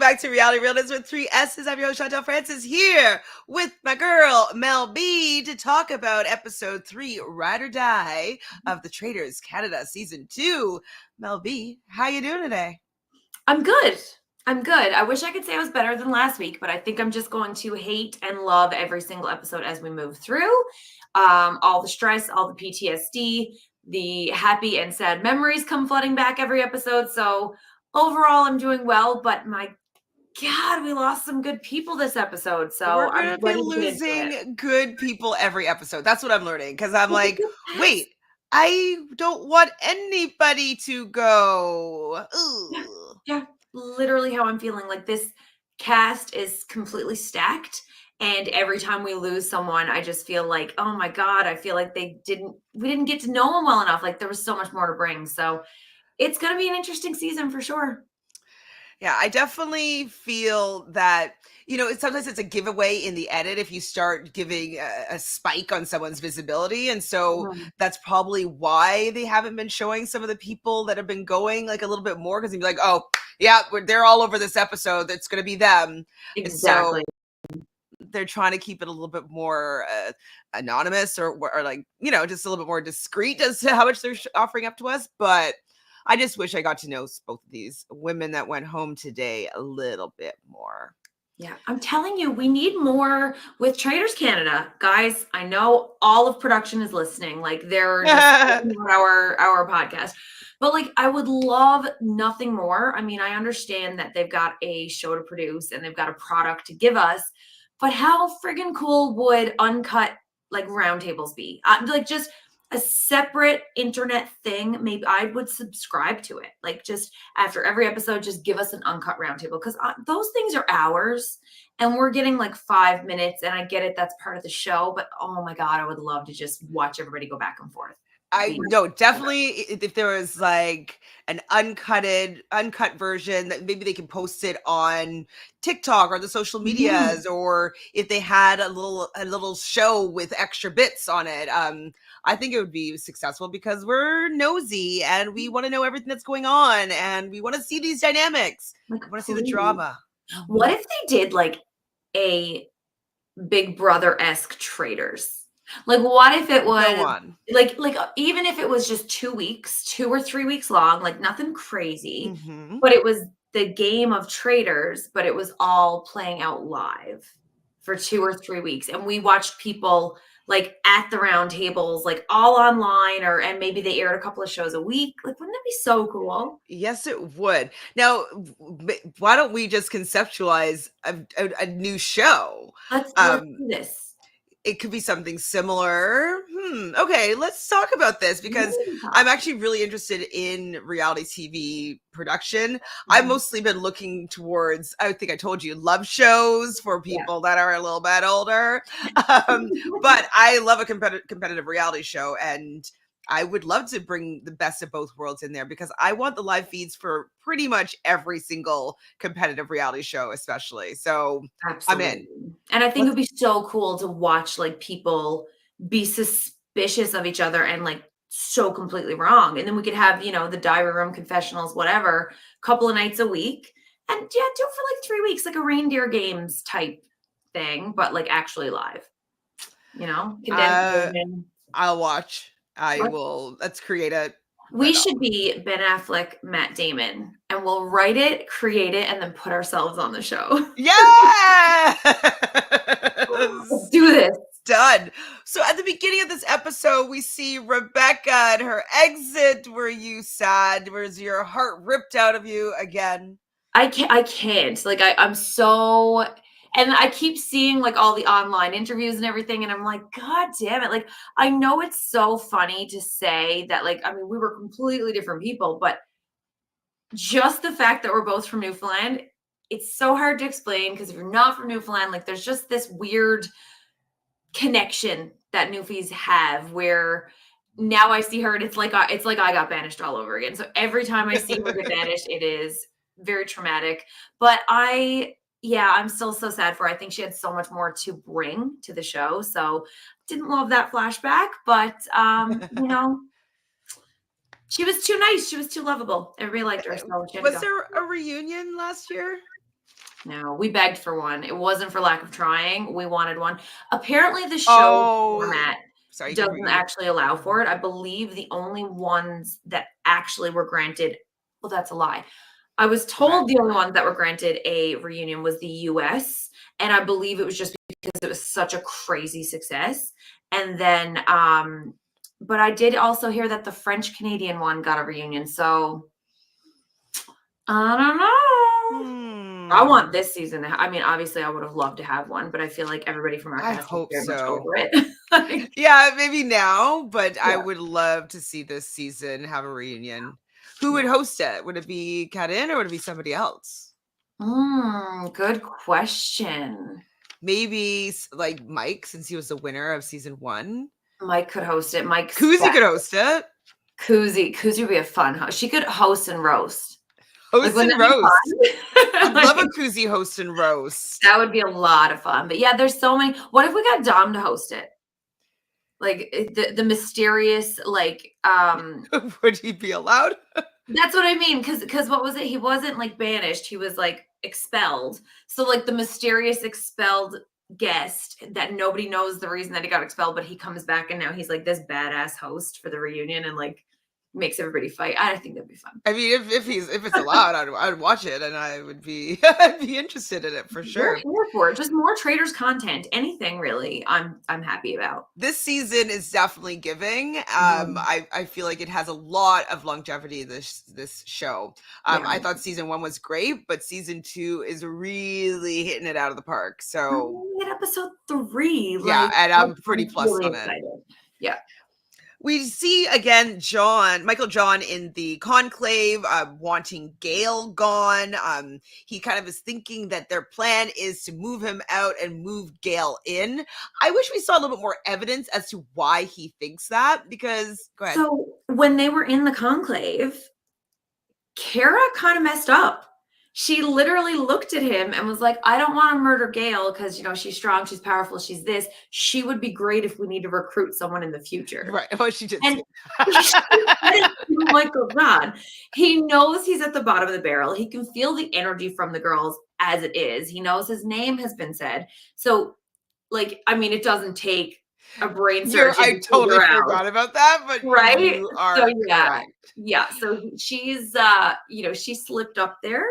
back to Reality Realnesss with 3 S's. I'm your host, Chantele Francis, here with my girl, Mel B, to talk about episode 3, Ride or Die, of the Traitors Canada season 2. Mel B, how you doing today? I'm good. I wish I could say I was better than last week, but I think I'm just going to hate and love every single episode as we move through. All the stress, all the PTSD, the happy and sad memories come flooding back every episode. So overall, I'm doing well, but my God, we lost some good people this episode. So We're I'm going to be ready to get into it. losing good people every episode. That's what I'm learning, because I'm like, wait, I don't want anybody to go. Yeah, literally how I'm feeling. Like this cast is completely stacked. And every time we lose someone, I just feel like, oh my God, I feel like we didn't get to know them well enough. Like there was so much more to bring. So it's going to be an interesting season for sure. Yeah, I definitely feel that, sometimes it's a giveaway in the edit if you start giving a spike on someone's visibility. And so that's probably why they haven't been showing some of the people that have been going like a little bit more, because they'd be like, oh, yeah, they're all over this episode. That's going to be them. Exactly. And so they're trying to keep it a little bit more anonymous or like, just a little bit more discreet as to how much they're offering up to us. But I just wish I got to know both of these women that went home today a little bit more. Yeah, I'm telling you, we need more with Traitors Canada. Guys, I know all of production is listening. Like they're just our podcast. But like I would love nothing more. I mean, I understand that they've got a show to produce and they've got a product to give us, but how friggin' cool would uncut like roundtables be? Like just a separate internet thing. Maybe I would subscribe to it. Like just after every episode, just give us an uncut roundtable, because those things are hours and we're getting like 5 minutes. And I get it, that's part of the show, but oh my God, I would love to just watch everybody go back and forth. I know, definitely if there was like an uncut version, that maybe they can post it on TikTok or the social medias, or if they had a little show with extra bits on it. I think it would be successful because we're nosy and we want to know everything that's going on and we want to see these dynamics. Like, we want to see the drama. What if they did like a Big Brother-esque Traitors? Like, what if it was like even if it was just 2 weeks, 2 or 3 weeks long, like nothing crazy, but it was the game of Traitors, but it was all playing out live for 2 or 3 weeks, and we watched people like at the round tables, like all online, and maybe they aired a couple of shows a week. Like, wouldn't that be so cool? Yes, it would. Now, why don't we just conceptualize a new show? Let's do this. It could be something similar. Okay, let's talk about this, because I'm actually really interested in reality TV production. I've mostly been looking towards, I think I told you, love shows for people that are a little bit older. But I love a competitive reality show, and I would love to bring the best of both worlds in there, because I want the live feeds for pretty much every single competitive reality show, especially. So absolutely. I'm in. And I think it'd be so cool to watch like people be suspicious of each other and like so completely wrong. And then we could have, the diary room confessionals, whatever, couple of nights a week. And do it for like 3 weeks, like a reindeer games type thing, but like actually live, I'll watch. I will. Let's create it. We should be Ben Affleck, Matt Damon, and we'll write it, create it, and then put ourselves on the show. Yeah! Let's do this. Done. So at the beginning of this episode, we see Rebecca and her exit. Were you sad? Was your heart ripped out of you again? I can't. Like, I'm so... And I keep seeing like all the online interviews and everything. And I'm like, God damn it. Like, I know it's so funny to say that, like, I mean, we were completely different people, but just the fact that we're both from Newfoundland, it's so hard to explain, because if you're not from Newfoundland, like there's just this weird connection that Newfies have, where now I see her and it's like I got banished all over again. So every time I see her get banished, it is very traumatic. But I'm still so sad for her. I think she had so much more to bring to the show. So didn't love that flashback, but she was too nice. She was too lovable. Everybody liked her. So was there a reunion last year? No, we begged for one. It wasn't for lack of trying. We wanted one. Apparently, the show format Sorry, doesn't actually allow for it. I believe the only ones that actually were granted, well, that's a lie. I was told the only ones that were granted a reunion was the US, and I believe it was just because it was such a crazy success. And then, but I did also hear that the French Canadian one got a reunion. So I don't know. I want this season. I mean, obviously, I would have loved to have one, but I feel like everybody from our I cast is hope very much so. over it. Yeah, maybe now, but I Yeah. would love to see this season have a reunion. Who would host it? Would it be Kat-In or would it be somebody else? Good question. Maybe like Mike, since he was the winner of season 1. Mike could host it. Mike Kuzi could host it. Kuzi would be a fun host. She could host and roast. Host and roast. I'd Like, love a Kuzi host and roast. that would be a lot of fun. But yeah, there's so many. What if we got Dom to host it? Like the mysterious, like would he be allowed? That's what I mean. Cause what was it? He wasn't like banished, he was like expelled. So like the mysterious expelled guest that nobody knows the reason that he got expelled, but he comes back and now he's like this badass host for the reunion and like makes everybody fight. I think that'd be fun. I mean, if it's allowed, I'd watch it and I would be I'd be interested in it for sure. We're here for it. Just more Traitors content. Anything really, I'm happy about. This season is definitely giving. I feel like it has a lot of longevity. This show. I thought season 1 was great, but season 2 is really hitting it out of the park. So at episode 3, yeah, like, and I'm pretty plus really on excited. it. Yeah. We see again Michael John in the conclave, wanting Gail gone. He kind of is thinking that their plan is to move him out and move Gail in. I wish we saw a little bit more evidence as to why he thinks that, because go ahead. So when they were in the conclave, Kara kind of messed up. She literally looked at him and was like, I don't want to murder Gail because, you know, she's strong, she's powerful, she's this. She would be great if we need to recruit someone in the future. Right. Oh, she did. And Michael John, he knows he's at the bottom of the barrel. He can feel the energy from the girls as it is. He knows his name has been said. So, like, I mean, it doesn't take a brain surgeon. I totally forgot about that, but right? you are correct. Yeah. So she's, you know, she slipped up there.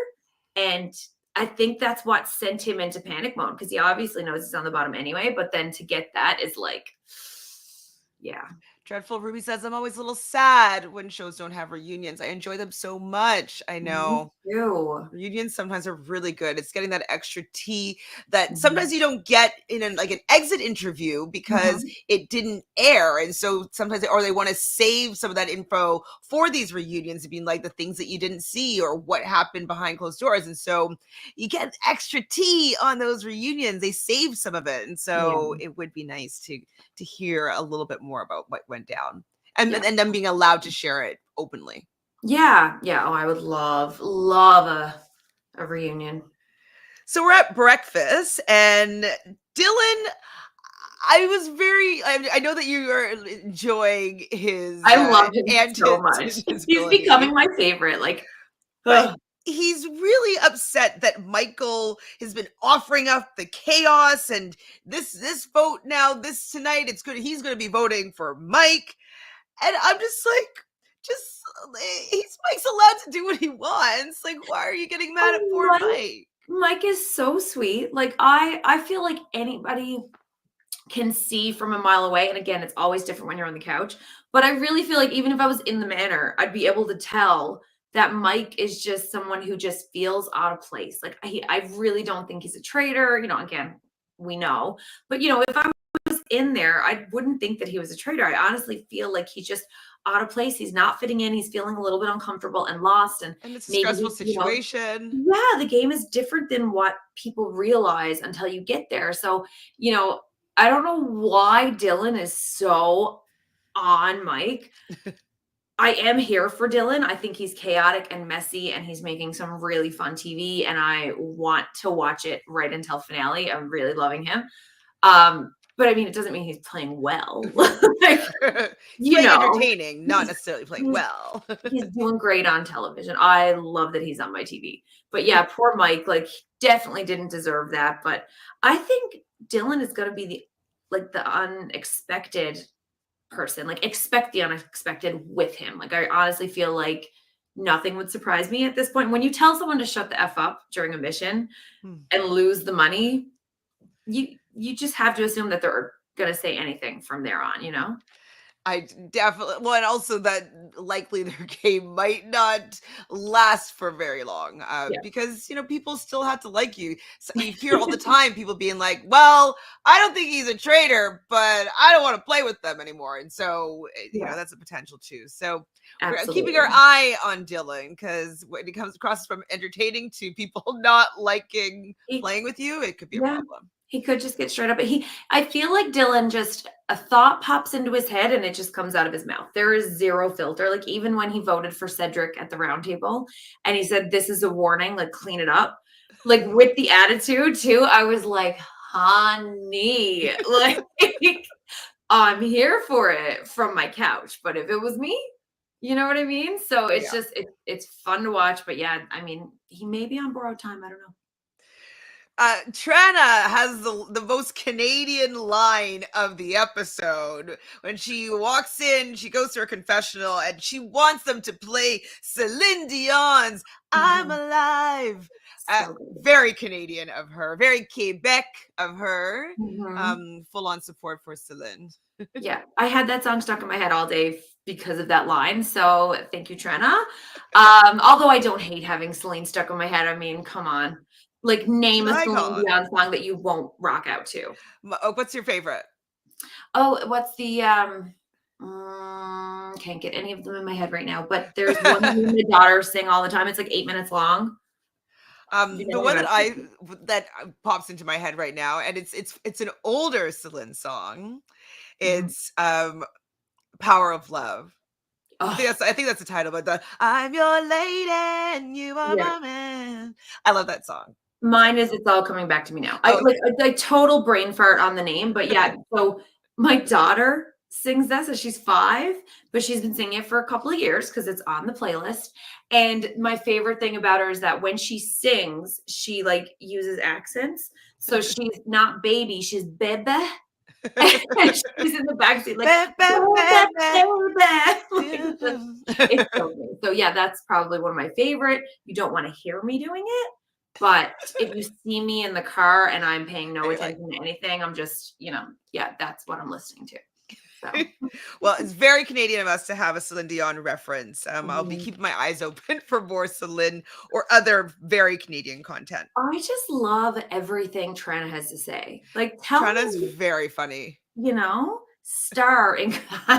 And I think that's what sent him into panic mode because he obviously knows he's on the bottom anyway. But then to get that is like, yeah. Dreadful Ruby says, I'm always a little sad when shows don't have reunions. I enjoy them so much. I know. Me too. Reunions sometimes are really good. It's getting that extra tea that sometimes you don't get in an exit interview because it didn't air. And so sometimes, or they want to save some of that info for these reunions, being like the things that you didn't see or what happened behind closed doors. And so you get extra tea on those reunions. They save some of it. And so it would be nice to hear a little bit more about what went down and them being allowed to share it openly. Yeah. Oh, I would love a reunion. So we're at breakfast and Dylan, I know that you are enjoying his I love him so much. He's becoming my favorite. Like, he's really upset that Michael has been offering up the chaos and this vote now, this tonight, it's good. He's going to be voting for Mike. And I'm just like, Mike's allowed to do what he wants. Like, why are you getting mad at poor Mike? Mike is so sweet. Like, I feel like anybody can see from a mile away. And again, it's always different when you're on the couch. But I really feel like even if I was in the manor, I'd be able to tell that Mike is just someone who just feels out of place. Like, I really don't think he's a traitor. You know, again, we know. But, you know, if I was in there, I wouldn't think that he was a traitor. I honestly feel like he's just out of place. He's not fitting in. He's feeling a little bit uncomfortable and lost. And it's a stressful situation. You know, the game is different than what people realize until you get there. So, you know, I don't know why Dylan is so on Mike. I am here for Dylan. I think he's chaotic and messy and he's making some really fun TV and I want to watch it right until finale. I'm really loving him. But but I mean, it doesn't mean he's playing well. Like, He's you playing know, entertaining, not necessarily playing he's well. he's doing great on television. I love that he's on my TV. But yeah, poor Mike, like, he definitely didn't deserve that. But I think Dylan is gonna be the unexpected person. Like, expect the unexpected with him. Like, I honestly feel like nothing would surprise me at this point. When you tell someone to shut the F up during a mission Hmm. and lose the money, you just have to assume that they're gonna say anything from there on, you know? I definitely well, and also that likely their game might not last for very long, Yeah. because people still have to like you. So you hear all the time people being like, "Well, I don't think he's a traitor, but I don't want to play with them anymore," and so Yeah, that's a potential too. So we're keeping our absolutely. eye on Dylan because when it comes across from entertaining to people not liking He playing with you, it could be a Yeah, problem. he could just get straight up, but I feel like Dylan, just a thought pops into his head and it just comes out of his mouth. There is zero filter. Like, even when he voted for Cedric at the round table and he said, "This is a warning, like, clean it up." Like, with the attitude too, I was like, "Honey, like, I'm here for it from my couch." But if it was me, you know what I mean? So it's Yeah. just it's fun to watch, but yeah, I mean, he may be on borrowed time. I don't know. Trana has the most Canadian line of the episode. When she walks in, she goes to her confessional and she wants them to play Celine Dion's I'm Mhm. Alive. So good. Very Canadian of her, very Quebec of her. Mhm. Full on support for Celine. Yeah, I had that song stuck in my head all day because of that line, so thank you, Trina. Although I don't hate having Celine stuck in my head, I mean, come on. Like, She's name an a Celine icon. Dion song that you won't rock out to. Oh, what's your favorite? Oh, what's the, can't get any of them in my head right now, but there's one that me and my daughter sing all the time, it's, like, 8 minutes long. You The know what one I'm that pops into my head right now, and it's an older Celine song. Mhm. It's Power of Love. Oh, I think that's the title, but the I'm your lady and you are yeah. my man. I love that song. Mine is It's All Coming Back to Me Now. I Oh, like a total brain fart on the name, but yeah, so my daughter sings that, so she's 5, but she's been singing it for a couple of years because it's on the playlist, and my favorite thing about her is that when she sings, she, like, uses accents, so she's not baby, she's bebe, and she's in the backseat like, ba, ba, ba, "Bebe, ba. bebe," like, just it's Yeah. so good. So yeah, that's probably one of my favorite. You don't wanna hear me doing it, but if you see me in the car and I'm paying no You're like, attention to anything, I'm just, yeah, that's what I'm listening to. So, well, it's very Canadian of us to have a Celine Dion reference. I'll be mhm. keeping my eyes open for more Celine or other very Canadian content. I just love everything Trina has to say. Like, tell Trina's me, very funny. star in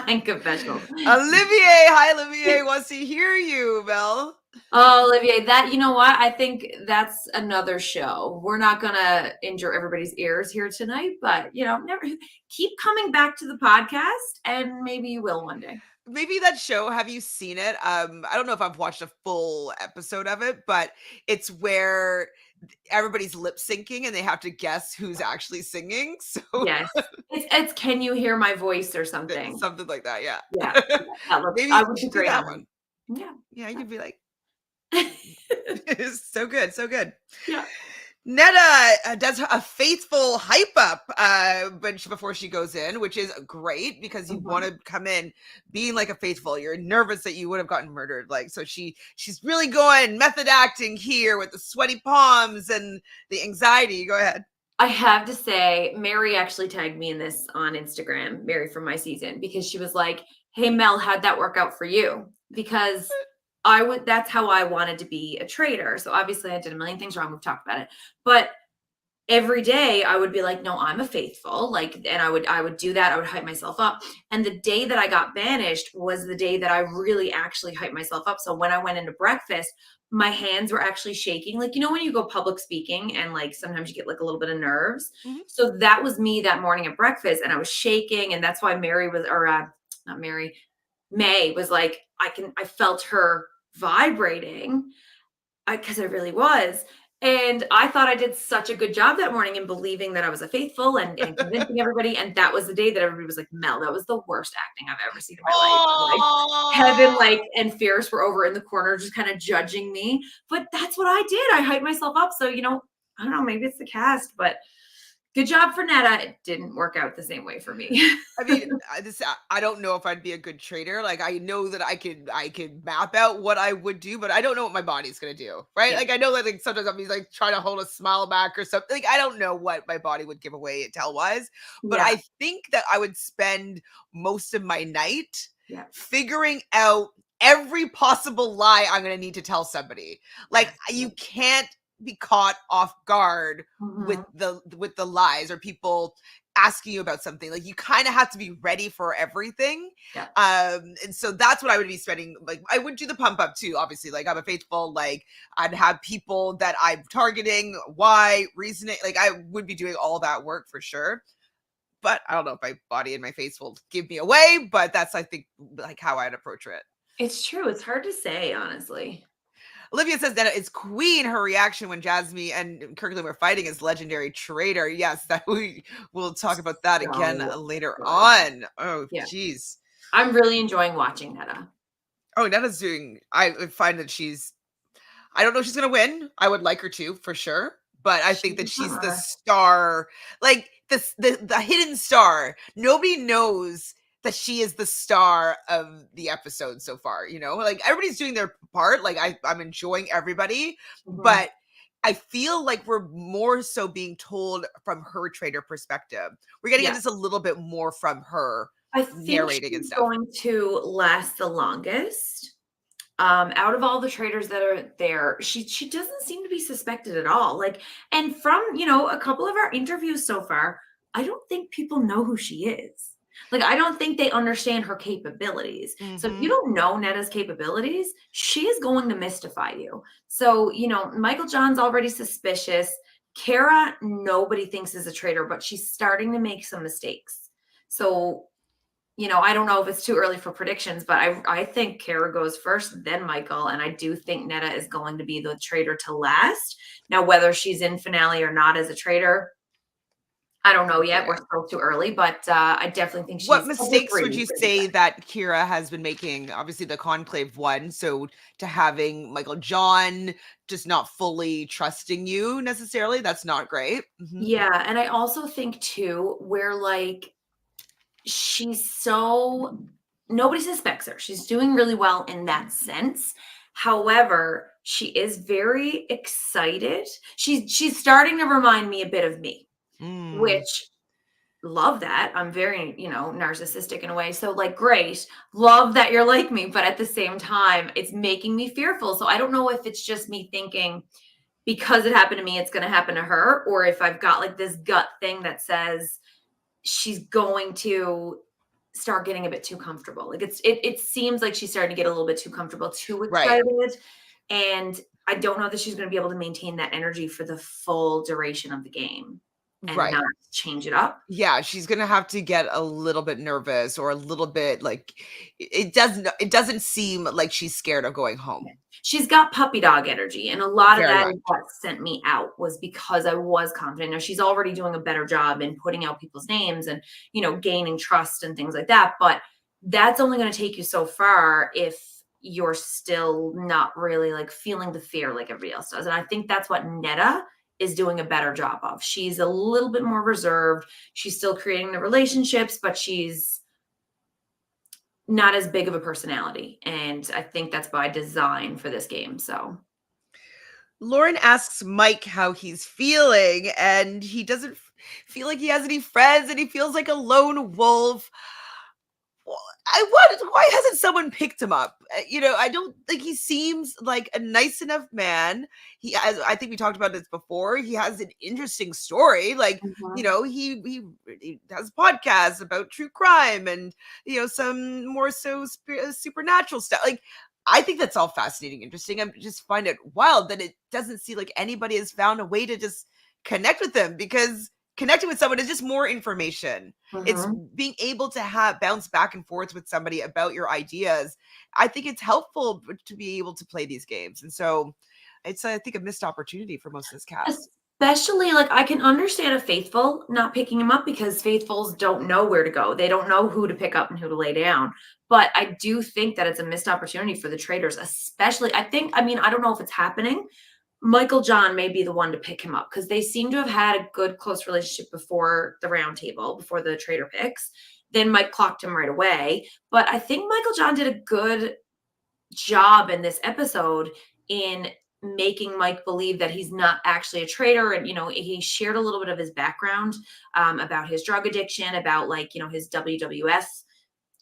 in confessionals. Olivier, hi Olivier, wants to hear you, Mel. Oh, Olivier, you know what? I think that's another show. We're not gonna injure everybody's ears here tonight, but never keep coming back to the podcast, and maybe you will one day. Maybe that show, have you seen it? I don't know if I've watched a full episode of it, but it's where everybody's lip syncing and they have to guess who's actually singing. So Yes, it's Can You Hear My Voice or something? something like that, yeah. Yeah, yeah, that looks. I Maybe would you be should do great that on one. that. Yeah, you Yeah, could be like, yeah, so good, so good. yeah. Netta does a faithful hype up before she goes in, which is great because you want Mhm. to come in being like a faithful. You're nervous that you would have gotten murdered, like so. She's really going method acting here with the sweaty palms and the anxiety. Go ahead. I have to say, Mary actually tagged me in this on Instagram, Mary from my season, because she was like, "Hey Mel, how'd that work out for you?" Because that's how I wanted to be a traitor. So obviously I did a million things wrong. We've talked about it. But every day I would be like, no, I'm a faithful, like, and I would do that. I would hype myself up. And the day that I got banished was the day that I really actually hyped myself up. So when I went into breakfast, my hands were actually shaking. Like, when you go public speaking and, like, sometimes you get like a little bit of nerves. Mhm. So that was me that morning at breakfast, and I was shaking. And that's why Mary was, or not Mary, May was like, I felt her vibrating, because I really was. And I thought I did such a good job that morning in believing that I was a faithful and convincing everybody. And that was the day that everybody was like, Mel, that was the worst acting I've ever seen in my life. Like Kevin, Oh, like, and Fierce were over in the corner just kind of judging me. But that's what I did. I hyped myself up. So, you know, I don't know, maybe it's the cast, but good job for Netta. It didn't work out the same way for me. I mean, I don't know if I'd be a good trader. Like, I know that I could map out what I would do, but I don't know what my body's gonna do, right? Yeah. Like, I know that like sometimes I'll be like trying to hold a smile back or something. Like, I don't know what my body would give away tell wise, but Yeah. I think that I would spend most of my night Yeah. figuring out every possible lie I'm gonna need to tell somebody. Like, you can't be caught off guard Mhm. with the lies or people asking you about something. Like, you kind of have to be ready for everything. Yeah. And so that's what I would be spending. Like, I would do the pump up too, obviously. Like, I'm a faithful, like, I'd have people that I'm targeting, why, reasoning, like, I would be doing all that work for sure. But I don't know if my body and my face will give me away, but that's, I think, like, how I'd approach it. It's true. It's hard to say, honestly. Olivia says that it's Queen. Her reaction when Jasmine and Kirkland were fighting is legendary traitor. Yes, that we will talk about that again So later good. on. Oh, Yeah. jeez. I'm really enjoying watching Netta. Oh, Netta's doing. I find that she's. I don't know if she's gonna win. I would like her to for sure, but I think that she's the Sure. star, like the hidden star. Nobody knows that she is the star of the episode so far. You know, like everybody's doing their part. Like I'm enjoying everybody, Mhm. but I feel like we're more so being told from her trader perspective. We're getting Yeah. just a little bit more from her I think narrating and she's stuff. going to last the longest. Out of all the traders that are there, she doesn't seem to be suspected at all. Like, and from, you know, a couple of our interviews so far, I don't think people know who she is. Like, I don't think they understand her capabilities. So if you Hmm. don't know Netta's capabilities, she is going to mystify you. So, you know, Michael John's already suspicious. Kara, nobody thinks is a traitor, but she's starting to make some mistakes. So, you know, I don't know if it's too early for predictions, but I think Kara goes first, then Michael, and I do think Netta is going to be the traitor to last. Now, whether she's in finale or not as a traitor, I don't know yet. Okay. We're still too early, but I definitely think What she's over mistakes would three you for the say that Kira has been making? Obviously, the conclave one. So, to having Michael John just not fully trusting you necessarily, that's not great. Hmm. Yeah, and I also think too, where like she's so nobody suspects her. She's doing really well in that sense. However, she is very excited. She's starting to remind me a bit of me, Mm, which love that. I'm very, you know, narcissistic in a way. So like great. Love that you're like me, but at the same time, it's making me fearful. So I don't know if it's just me thinking because it happened to me, it's going to happen to her, or if I've got like this gut thing that says she's going to start getting a bit too comfortable. Like it seems like she's starting to get a little bit too comfortable, too right, excited. And I don't know that she's going to be able to maintain that energy for the full duration of the game and right. not change it up. Yeah, she's gonna have to get a little bit nervous or a little bit like it doesn't seem like she's scared of going home. She's got puppy dog energy, and a lot of Very that much. is what sent me out was because I was confident. Now she's already doing a better job in putting out people's names and, you know, gaining trust and things like that, but that's only going to take you so far if you're still not really like feeling the fear like everybody else does. And I think that's what Netta is doing a better job of. She's a little bit more reserved. She's still creating the relationships, but she's not as big of a personality. And I think that's by design for this game. So Lauren asks Mike how he's feeling, and he doesn't feel like he has any friends, and he feels like a lone wolf. Well, why hasn't someone picked him up? I don't think he seems like a nice enough man. He has, I think we talked about this before. He has an interesting story. Like, mhm. he has podcasts about true crime and, some more so supernatural stuff. Like, I think that's all fascinating, interesting. I just find it wild that it doesn't seem like anybody has found a way to just connect with them, because connecting with someone is just more information. It's Mhm. being able to have bounce back and forth with somebody about your ideas. I think it's helpful to be able to play these games. And so it's, I think, a missed opportunity for most of this cast. Especially, like, I can understand a Faithful not picking him up because Faithfuls don't know where to go. They don't know who to pick up and who to lay down. But I do think that it's a missed opportunity for the Traitors, especially. I mean, I don't know if it's happening. Michael John may be the one to pick him up because they seem to have had a good, close relationship before the round table, before the Traitor picks. Then Mike clocked him right away. But I think Michael John did a good job in this episode in making Mike believe that he's not actually a traitor. And, he shared a little bit of his background about his drug addiction, about his WWS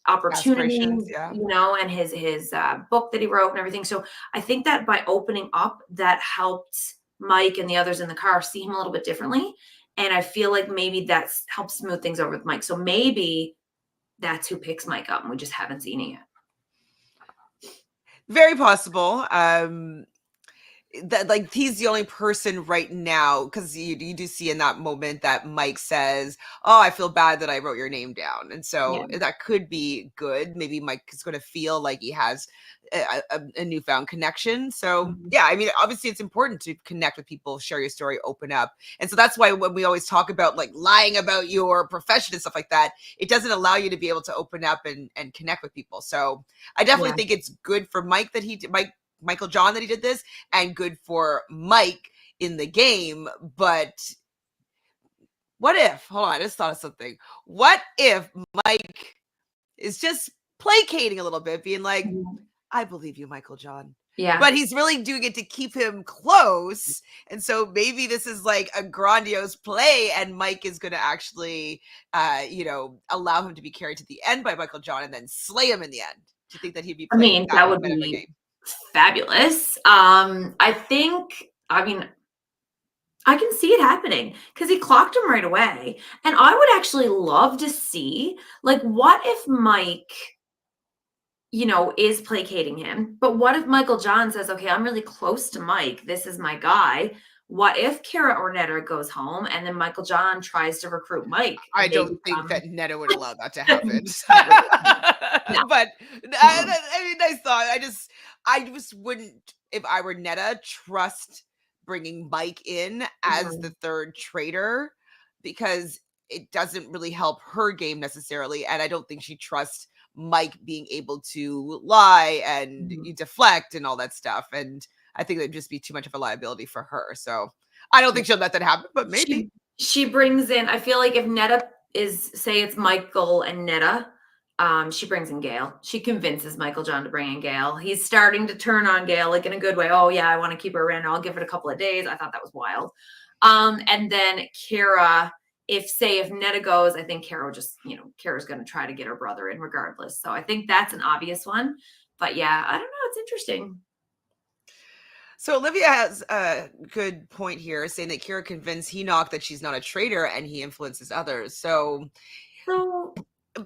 opportunity, Aspirations, yeah. and his book that he wrote and everything. So I think that by opening up, that helped Mike and the others in the car see him a little bit differently. And I feel like maybe that's helped smooth things over with Mike. So maybe that's who picks Mike up and we just haven't seen it yet. Very possible. That, like, he's the only person right now, because you do see in that moment that Mike says, "Oh, I feel bad that I wrote your name down," and so that could be good. Maybe Mike is going to feel like he has a newfound connection. So yeah, I mean, obviously it's important to connect with people, share your story, open up, and so that's why when we always talk about like lying about your profession and stuff like that, it doesn't allow you to be able to open up and connect with people. So I definitely think it's good for Mike that Michael John that he did this, and good for Mike in the game. But what if, hold on, I just thought of something. What if Mike is just placating a little bit, being like, I believe you, Michael John. Yeah. But he's really doing it to keep him close. And so maybe this is like a grandiose play, and Mike is going to actually, allow him to be carried to the end by Michael John and then slay him in the end. Do you think that he'd be playing that would kind of a be game? Fabulous. I can see it happening because he clocked him right away. And I would actually love to see, like, what if Mike, is placating him? But what if Michael John says, okay, I'm really close to Mike. This is my guy. What if Kara or Netta goes home and then Michael John tries to recruit Mike? I don't think that Netta would allow that to happen. No. But I mean, nice thought. I just wouldn't, if I were Netta, trust bringing Mike in as the third traitor, because it doesn't really help her game necessarily. And I don't think she trusts Mike being able to lie and you deflect and all that stuff. And I think it would just be too much of a liability for her. So I don't think she'll let that happen, but maybe. She brings in, I feel like if Netta say it's Michael and Netta, she brings in Gail. She convinces Michael John to bring in Gail. He's starting to turn on Gail, like in a good way. Oh yeah, I want to keep her around. I'll give it a couple of days. I thought that was wild. And then Kara, if Netta goes, I think Kara just, Kara's going to try to get her brother in regardless. So I think that's an obvious one. But yeah, I don't know. It's interesting. So Olivia has a good point here, saying that Kara convinced Enoch that she's not a traitor and he influences others. So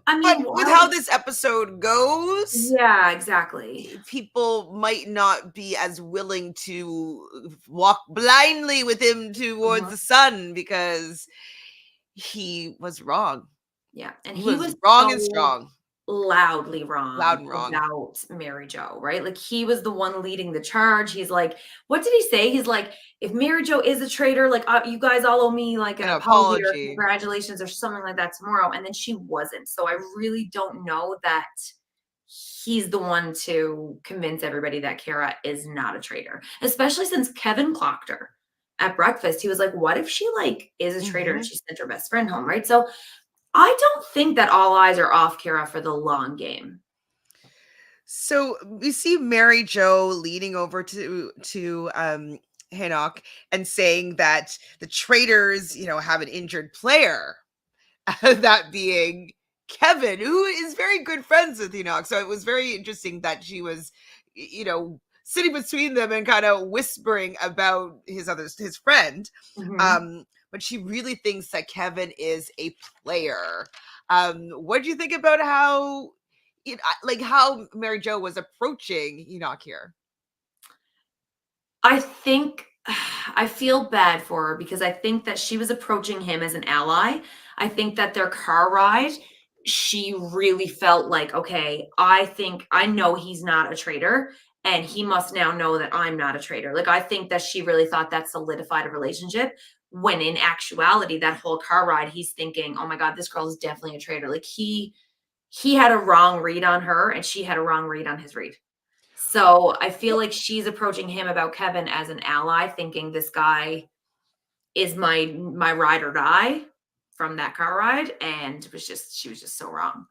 I mean, with how this episode goes, yeah, exactly, people might not be as willing to walk blindly with him towards the sun, because he was wrong. Yeah, and he was wrong and strong. Loudly wrong Loud and wrong about Mary Jo, right? Like, he was the one leading the charge. He's like, what did he say? He's like, if Mary Jo is a traitor, like, you guys all owe me like an apology or congratulations or something like that tomorrow. And then she wasn't. So I really don't know that he's the one to convince everybody that Kara is not a traitor, especially since Kevin clocked her at breakfast. He was like, what if she like is a traitor and she sent her best friend home, right? So I don't think that all eyes are off Kara for the long game. So we see Mary Jo leading over to Enoch and saying that the traitors, have an injured player, that being Kevin, who is very good friends with Enoch. So it was very interesting that she was, sitting between them and kind of whispering about his friend. But she really thinks that Kevin is a player. What do you think about how Mary Jo was approaching Enoch here? I think I feel bad for her because I think that she was approaching him as an ally. I think that their car ride, she really felt like, okay, I know he's not a traitor, and he must now know that I'm not a traitor. Like, I think that she really thought that solidified a relationship, when in actuality, that whole car ride, he's thinking, oh my God, this girl is definitely a traitor. Like, he had a wrong read on her, and she had a wrong read on his read. So I feel like she's approaching him about Kevin as an ally, thinking this guy is my ride or die from that car ride, and she was just so wrong.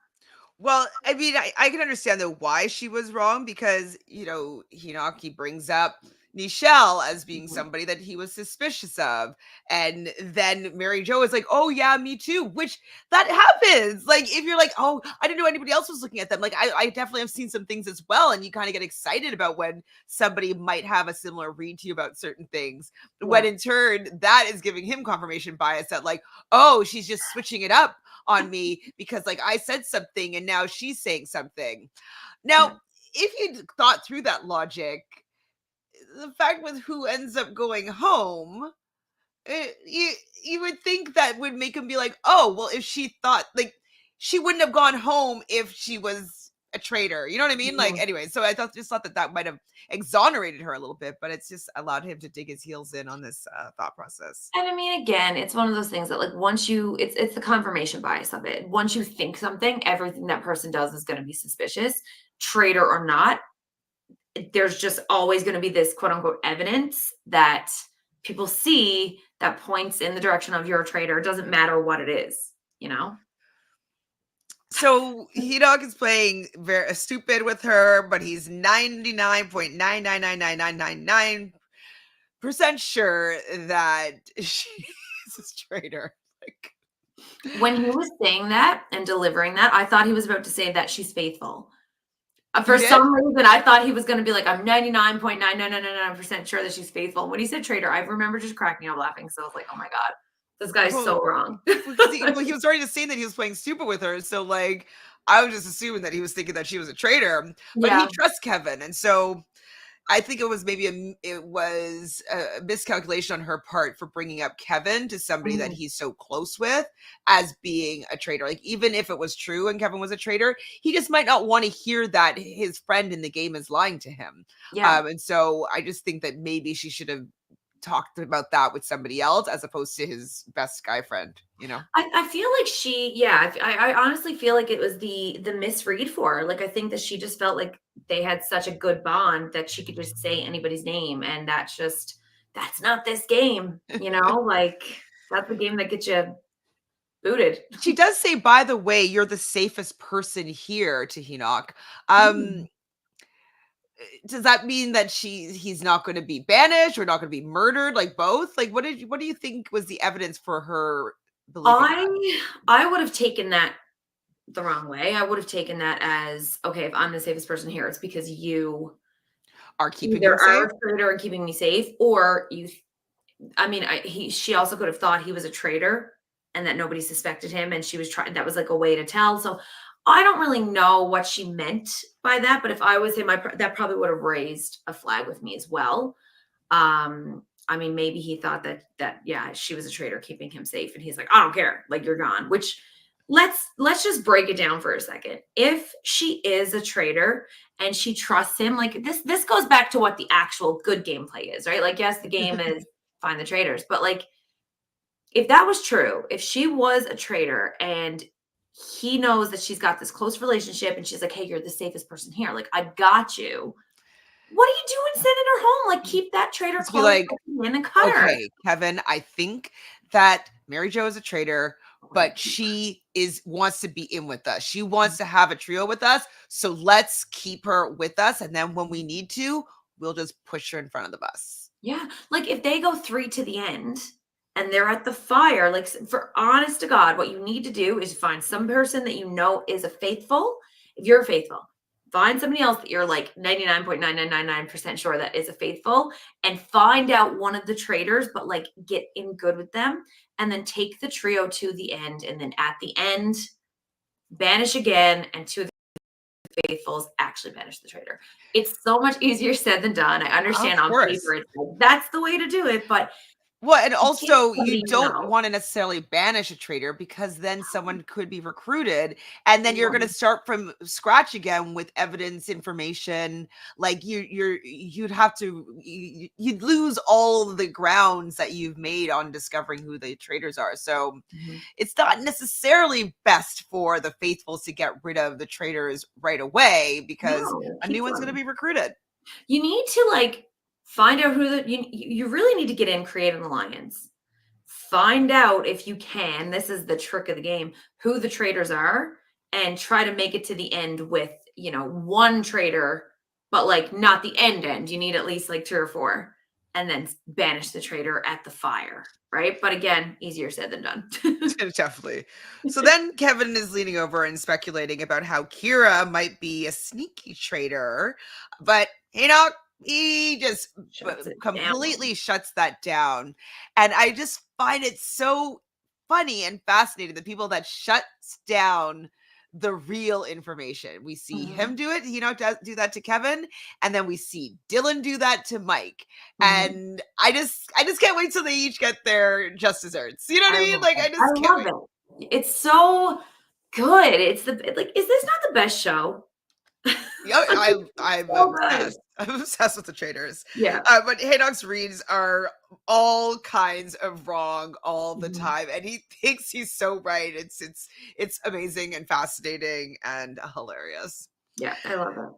Well, I mean, I can understand though why she was wrong because, Hinaki brings up Nichelle as being Mhm. somebody that he was suspicious of. And then Mary Jo is like, oh, yeah, me too, which that happens. Like, if you're like, oh, I didn't know anybody else was looking at them. Like, I definitely have seen some things as well. And you kind of get excited about when somebody might have a similar read to you about certain things. When Yeah. in turn, that is giving him confirmation bias that, like, oh, she's just switching it up on me because like I said something and now she's saying something. Now, Yeah. if you thought through that logic, the fact with who ends up going home, you would think that would make him be like, oh, well, if she thought like she wouldn't have gone home if she was a traitor. You know what I mean? Like, Mhm. anyway, so I thought that might have exonerated her a little bit, but it's just allowed him to dig his heels in on this thought process. And I mean, again, it's one of those things that, like, once you it's the confirmation bias of it. Once you think something, everything that person does is gonna be suspicious, traitor or not. There's just always gonna be this quote unquote evidence that people see that points in the direction of you're a traitor. It doesn't matter what it is, you know? So Hedog is playing very stupid with her, but he's 99.9999999% sure that she is a traitor. Like, When he was saying that and delivering that, I thought he was about to say that she's faithful. For you did? some reason, I thought he was gonna be like, "I'm 99.99999% sure that she's faithful." When he said traitor, I remember just cracking up laughing, so I was like, "Oh my god, this guy's Well, so wrong." because he was already just saying that he was playing stupid with her. So like, I was just assuming that he was thinking that she was a traitor, but he Yeah. trusts Kevin, and so I think it was maybe it was a miscalculation on her part for bringing up Kevin to somebody that Mhm. he's so close with as being a traitor. Like, even if it was true and Kevin was a traitor, he just might not want to hear that his friend in the game is lying to him. Yeah. And so I just think that maybe she should have talked about that with somebody else as opposed to his best guy friend. I feel like I honestly feel like it was the misread for her. Like, I think that she just felt like they had such a good bond that she could just say anybody's name, and that's not this game, you know? Like, that's the game that gets you booted. She does say, by the way, you're the safest person here to Hinok. Mm. Does that mean that he's not going to be banished or not going to be murdered, like both? Like, what do you think was the evidence for her believing that? I would have taken that the wrong way. I would have taken that as, okay, if I'm the safest person here, it's because you Are keeping either him are safe? a traitor and keeping me safe, or I mean, she also could have thought he was a traitor and that nobody suspected him, and she was trying, that was like a way to tell. So I don't really know what she meant by that, but if I was him, that probably would have raised a flag with me as well. I mean, maybe he thought that yeah, she was a traitor keeping him safe, and he's like, I don't care, like, you're gone. Which, let's just break it down for a second. If she is a traitor and she trusts him, like, this goes back to what the actual good gameplay is, right? Like, yes, the game is find the traitors, but like, if that was true, if she was a traitor and he knows that she's got this close relationship and she's like, hey, you're the safest person here, like, I got you, what are you doing sending her home? Like, keep that traitor To be close like, in and cut her. okay, Kevin, I think that Mary Jo is a traitor, Right. but she wants to be in with us. She wants to have a trio with us. So let's keep her with us. And then when we need to, we'll just push her in front of the bus. Yeah. Like, if they go 3 to the end and they're at the fire, like, for honest to God, what you need to do is find some person that you know is a faithful. If you're faithful, find somebody else that you're like 99.9999% sure that is a faithful, and find out one of the traitors, but like, get in good with them, and then take the trio to the end. And then at the end, banish again, and two of the faithfuls actually banish the traitor. It's so much easier said than done. I Of understand on course. paper, it's like, that's the way to do it, but Well, and You can't also let you me don't know. want to necessarily banish a traitor because then someone could be recruited and then you're going to start from scratch again with evidence, information. Like you'd have to, you'd lose all the grounds that you've made on discovering who the traitors are. So it's not necessarily best for the faithful to get rid of the traitors right away because No, a keep new one's going to them. be recruited. You need to like find out who you really need to get in, create an alliance. Find out if you can, this is the trick of the game, who the traitors are and try to make it to the end with, one traitor, but like not the end. You need at least like 2 or 4 and then banish the traitor at the fire, right? But again, easier said than done. Definitely. So then Kevin is leaning over and speculating about how Kira might be a sneaky traitor, but he just Shuts it down. completely shuts that down. And I just find it so funny and fascinating, the people that shuts down the real information. We see him do it, does do that to Kevin, and then we see Dylan do that to Mike. And I just can't wait till they each get their just desserts. You know what I I mean? love Like it. I I just can't love wait. it. It's so good. It's like, is this not the best show? Yeah, Like, it's I'm so good. obsessed. I'm obsessed with the traders. Yeah. But Haydock's reads are all kinds of wrong all the Mhm. time, and he thinks he's so right. It's amazing and fascinating and hilarious. Yeah, I love it.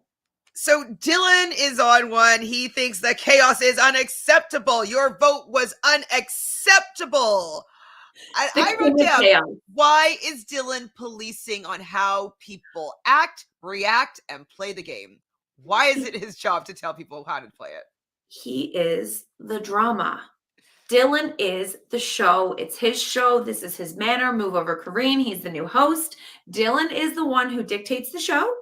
So Dylan is on one. He thinks that chaos is unacceptable. Your vote was unacceptable. The I king wrote of down, chaos. why is Dylan policing on how people act, react, and play the game? Why is it his job to tell people how to play it? He is the drama. Dylan is the show. It's his show. This is his manner. Move over, Kareen. He's the new host. Dylan is the one who dictates the show.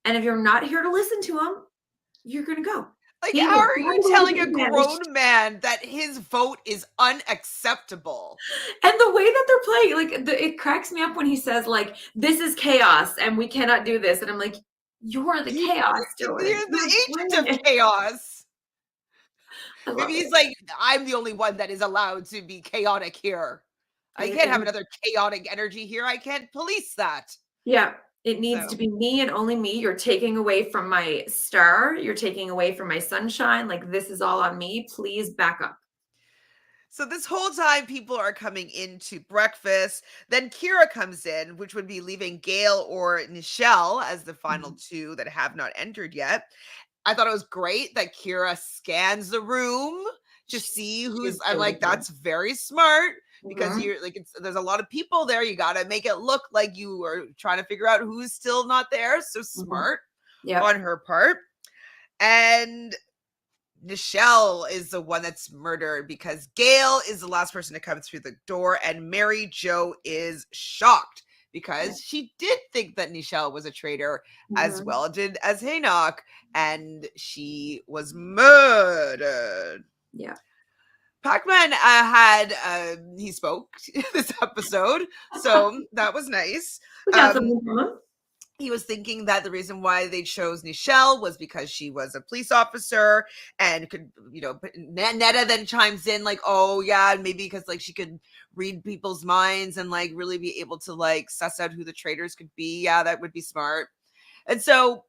And if you're not here to listen to him, you're going to go. Like, He how will are you find a way to telling get a banished. grown man that his vote is unacceptable? And the way that they're playing, like, it cracks me up when he says, like, this is chaos and we cannot do this. And I'm like, you're the chaos, Dylan. You're You're the agent bringing of it. chaos. I Maybe love he's it. like, I'm the only one that is allowed to be chaotic here. I can't have And another chaotic energy here. I can't police that. yeah, it needs to So, be me and only me. You're taking away from my star. You're taking away from my sunshine. Like, this is all on me. Please back up. so this whole time people are coming into breakfast. Then Kira comes in, which would be leaving Gail or Nichelle as the final Mhm. two that have not entered yet. I thought it was great that Kira scans the room to see who's. She's I'm doing like, good. that's very smart because Mhm. you're like, there's a lot of people there. You got to make it look like you are trying to figure out who's still not there. So Mhm. smart Yep. on her part. And Nichelle is the one that's murdered because Gail is the last person to come through the door, and Mary Jo is shocked Yeah. because she did think that Nichelle was a traitor as Mhm. well did as Haynock, and she was murdered. Yeah. Pac-Man had he spoke this episode, so that was nice. We got Um, something from him. he was thinking that the reason why they chose Nichelle was because she was a police officer and could, but Netta then chimes in like, oh yeah, maybe because like she could read people's minds and like really be able to like suss out who the traitors could be. Yeah, that would be smart. And so,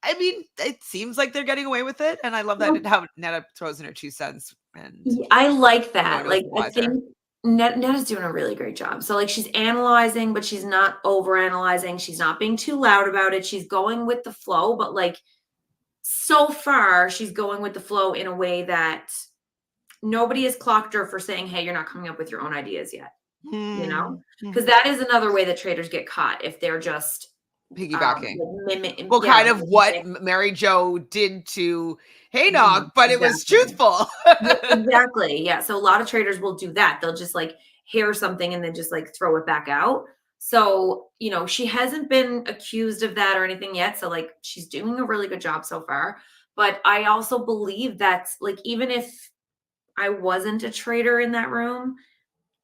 I mean, it seems like they're getting away with it. And I love that how Netta throws in her 2 cents and I like no one that. knows Like, the I wiser. think Netta's doing a really great job. So, like, she's analyzing, but she's not over analyzing. She's not being too loud about it. She's going with the flow, but like, so far, she's going with the flow in a way that nobody has clocked her for saying, hey, you're not coming up with your own ideas yet, you know? Because Mhm. that is another way that traders get caught if they're just Piggybacking. mimic, Well, yeah, kind like of what mimic. Mary Jo did to Haynock, Mhm, but it was exactly. truthful. Yeah, exactly. Yeah. So a lot of traders will do that. They'll just like hear something and then just like throw it back out. So, she hasn't been accused of that or anything yet. So, like, she's doing a really good job so far. But I also believe that, like, even if I wasn't a trader in that room,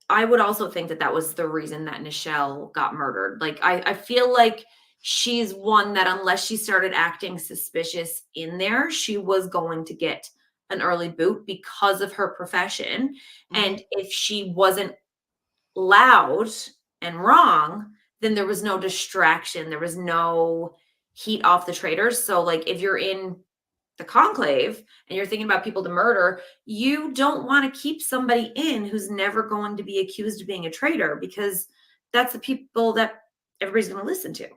I would also think that that was the reason that Nichelle got murdered. Like, I feel like she's one that unless she started acting suspicious in there, she was going to get an early boot because of her profession. And if she wasn't loud and wrong, then there was no distraction. There was no heat off the traitors. So, like, if you're in the conclave and you're thinking about people to murder, you don't want to keep somebody in who's never going to be accused of being a traitor, because that's the people that everybody's going to listen to.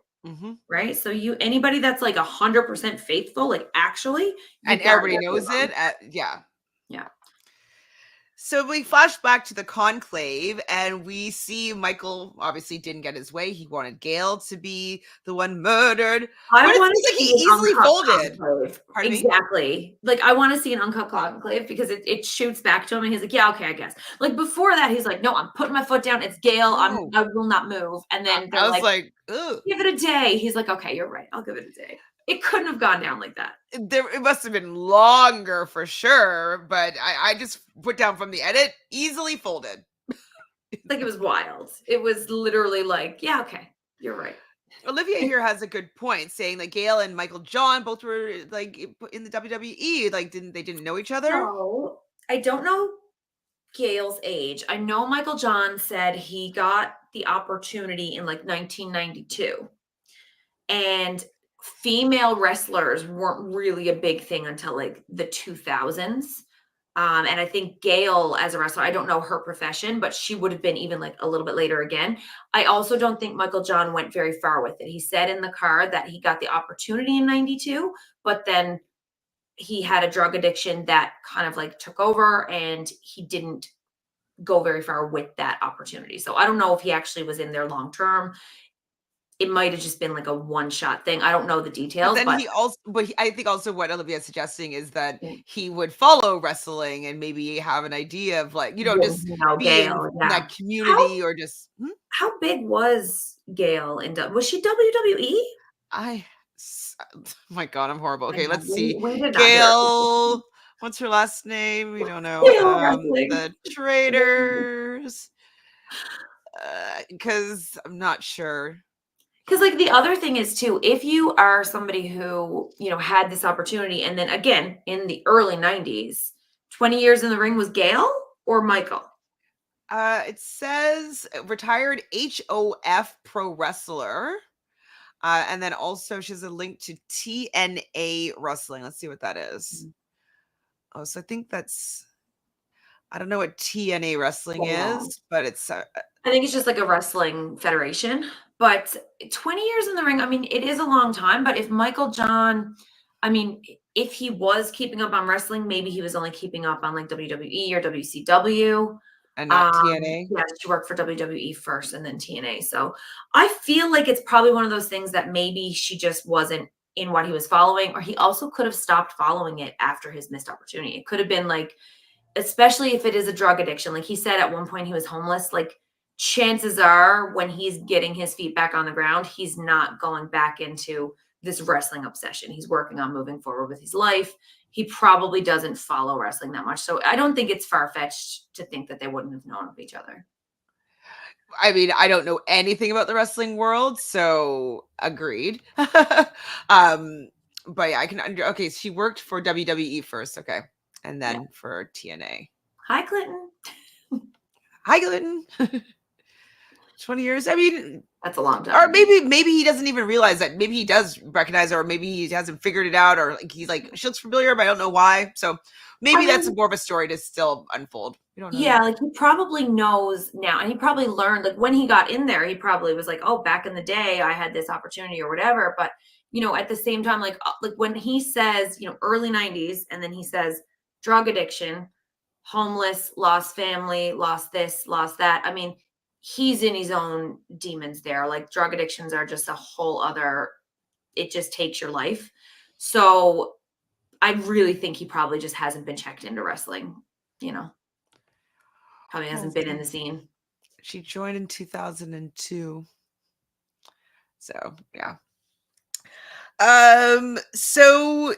Right. So anybody that's like 100% faithful, like actually, and everybody knows it. Yeah. Yeah. So we flash back to the conclave and we see Michael obviously didn't get his way. He wanted Gail to be the one murdered. I But it want to seems like see he an easily uncut folded. conclave. Pardon me? Exactly. Like, I want to see an uncut conclave because it shoots back to him and he's like, yeah, okay, I guess. Like, before that, he's like, no, I'm putting my foot down. It's Gail. No. I will not move. And then I they're was like, ugh. give it a day. He's like, okay, you're right. I'll give it a day. It couldn't have gone down like that. It must have been longer for sure, but I just put down from the edit, easily folded. Like, it was wild. It was literally like, yeah, okay, you're right. Olivia here has a good point, saying that Gail and Michael John both were like in the WWE. Like, they didn't know each other? So I don't know Gail's age. I know Michael John said he got the opportunity in like 1992. And female wrestlers weren't really a big thing until like the 2000s. And I think Gail, as a wrestler, I don't know her profession, but she would have been even like a little bit later again. I also don't think Michael John went very far with it. He said in the card that he got the opportunity in 92, but then he had a drug addiction that kind of like took over and he didn't go very far with that opportunity. So I don't know if he actually was in there long term. It might have just been like a one-shot thing. I don't know the But details, then but I think also what Olivia's suggesting is that yeah. he would follow wrestling and maybe have an idea of like, just be in Gail, yeah. that community or just. How big was Gail was she WWE? Oh my God, I'm horrible. Okay, let's see. We did not hear. Gail, what's her last name? We don't know. Gail wrestling. The Traitors. Because I'm not sure. Because like the other thing is too, if you are somebody who, had this opportunity and then again in the early 90s, 20 years in the ring was Gail or Michael? It says retired HOF pro wrestler. And then also she has a link to TNA wrestling. Let's see what that is. Oh, so I think I don't know what TNA wrestling is, but it's. I think it's just like a wrestling federation. But 20 years in the ring, I mean, it is a long time. But if Michael John, I mean, if he was keeping up on wrestling, maybe he was only keeping up on like WWE or WCW. And not TNA? Yeah, she worked for WWE first and then TNA. So I feel like it's probably one of those things that maybe she just wasn't in what he was following, or he also could have stopped following it after his missed opportunity. It could have been like, especially if it is a drug addiction. Like he said at one point he was homeless. Like chances are when he's getting his feet back on the ground, he's not going back into this wrestling obsession. He's working on moving forward with his life. He probably doesn't follow wrestling that much. So I don't think it's far-fetched to think that they wouldn't have known of each other. I mean, I don't know anything about the wrestling world, so agreed. But yeah, I can okay, she worked for WWE first, okay. And then for TNA. Hi, Clinton. Hi, Clinton. 20 years. I mean, that's a long time. Or maybe he doesn't even realize that. Maybe he does recognize her, or maybe he hasn't figured it out, or like he's like, she looks familiar, but I don't know why. So maybe that's more of a story to still unfold. We don't know. Yeah, like he probably knows now, and he probably learned, like when he got in there, he probably was like, oh, back in the day I had this opportunity or whatever. But at the same time, like when he says, early 90s, and then he says drug addiction, homeless, lost family, lost this, lost that. I mean, he's in his own demons there. Like drug addictions are just a whole other, it just takes your life. So I really think he probably just hasn't been checked into wrestling, probably hasn't been in the scene. She joined in 2002. So yeah. So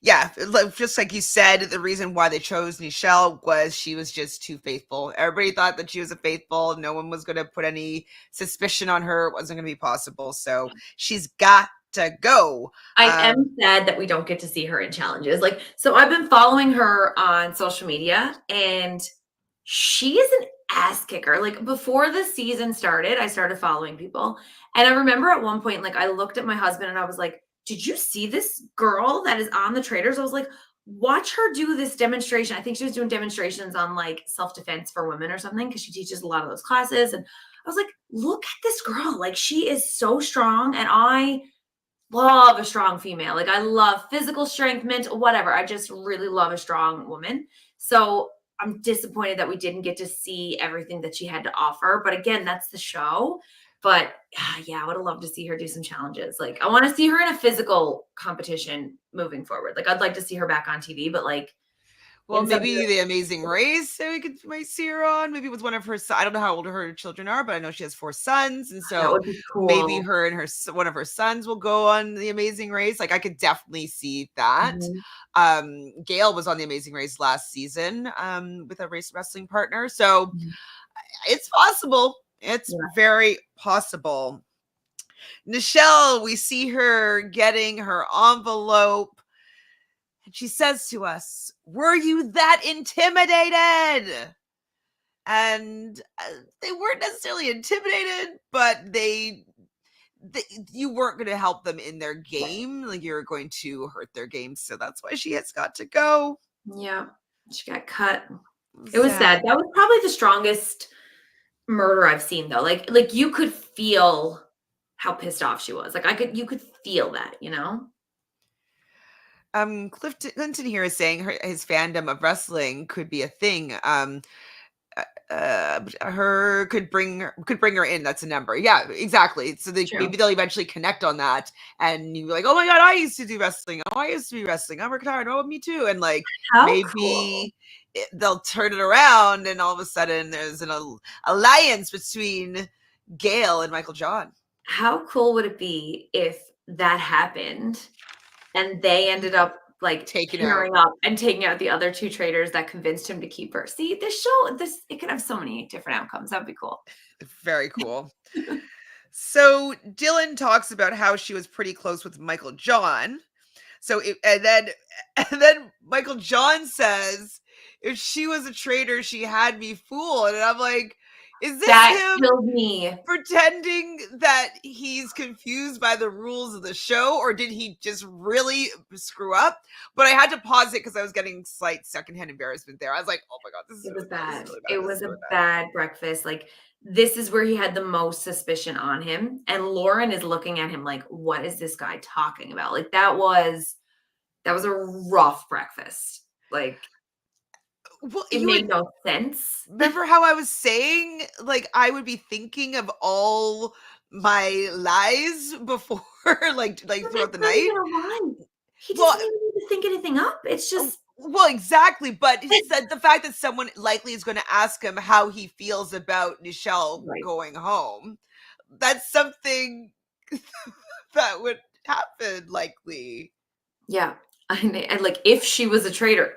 yeah, just like you said, the reason why they chose Nichelle was she was just too faithful. Everybody thought that she was a faithful. No one was going to put any suspicion on her. It wasn't going to be possible. So she's got to go. I am sad that we don't get to see her in challenges. Like, so I've been following her on social media, and she is an ass kicker. Like, before the season started, I started following people. And I remember at one point, like, I looked at my husband and I was like, did you see this girl that is on the Traitors? I was like, watch her do this demonstration. I think she was doing demonstrations on like self-defense for women or something, because she teaches a lot of those classes. And I was like, look at this girl. Like, she is so strong. And I love a strong female. Like, I love physical strength, mental, whatever. I just really love a strong woman. So I'm disappointed that we didn't get to see everything that she had to offer. But again, that's the show. But yeah, I would have loved to see her do some challenges. Like, I want to see her in a physical competition moving forward. Like, I'd like to see her back on TV, but like, Well, maybe The Amazing Race that might see her on. Maybe with one of her I don't know how old her children are, but I know she has 4 sons, and that so would be maybe cool. her and one of her sons will go on The Amazing Race. Like, I could definitely see that. Gail was on The Amazing Race last season with a race wrestling partner, so it's possible. It's very possible. Nichelle, we see her getting her envelope. And she says to us, were you that intimidated? And they weren't necessarily intimidated, but you weren't going to help them in their game. Like, you're going to hurt their game. So that's why she has got to go. Yeah, she got cut. It was sad. That was probably the strongest murder I've seen, though. Like you could feel how pissed off she was. Like, you could feel that, you know? Clinton here is saying his fandom of wrestling could be a thing. Her could bring her in. That's a number. Yeah, exactly. So maybe they'll eventually connect on that, and you're like, oh my god, I used to do wrestling. Oh, I used to be wrestling. I'm retired. Oh, me too. And like, How cool. They'll turn it around, and all of a sudden there's an alliance between Gail and Michael John. How cool would it be if that happened and they ended up like pairing up and taking out the other 2 traitors that convinced him to keep her? See, this show, it could have so many different outcomes. That'd be cool. Very cool. So Dylan talks about how she was pretty close with Michael John. So and then Michael John says, if she was a traitor, she had me fooled. And I'm like, is this him killed me. pretending that he's confused by the rules of the show, or did he just really screw up? But I had to pause it because I was getting slight secondhand embarrassment there. I was like, oh my god, this is really bad. It was a bad breakfast. Like, this is where he had the most suspicion on him, and Lauren is looking at him like, what is this guy talking about? Like, that was a rough breakfast. Like, well, it made no sense. Remember how I was saying, like, I would be thinking of all my lies before, like throughout the night? He doesn't even need to think anything up. It's just... Well, exactly. But he said the fact that someone likely is going to ask him how he feels about Nichelle going home, that's something that would happen, likely. Yeah. And like, if she was a traitor,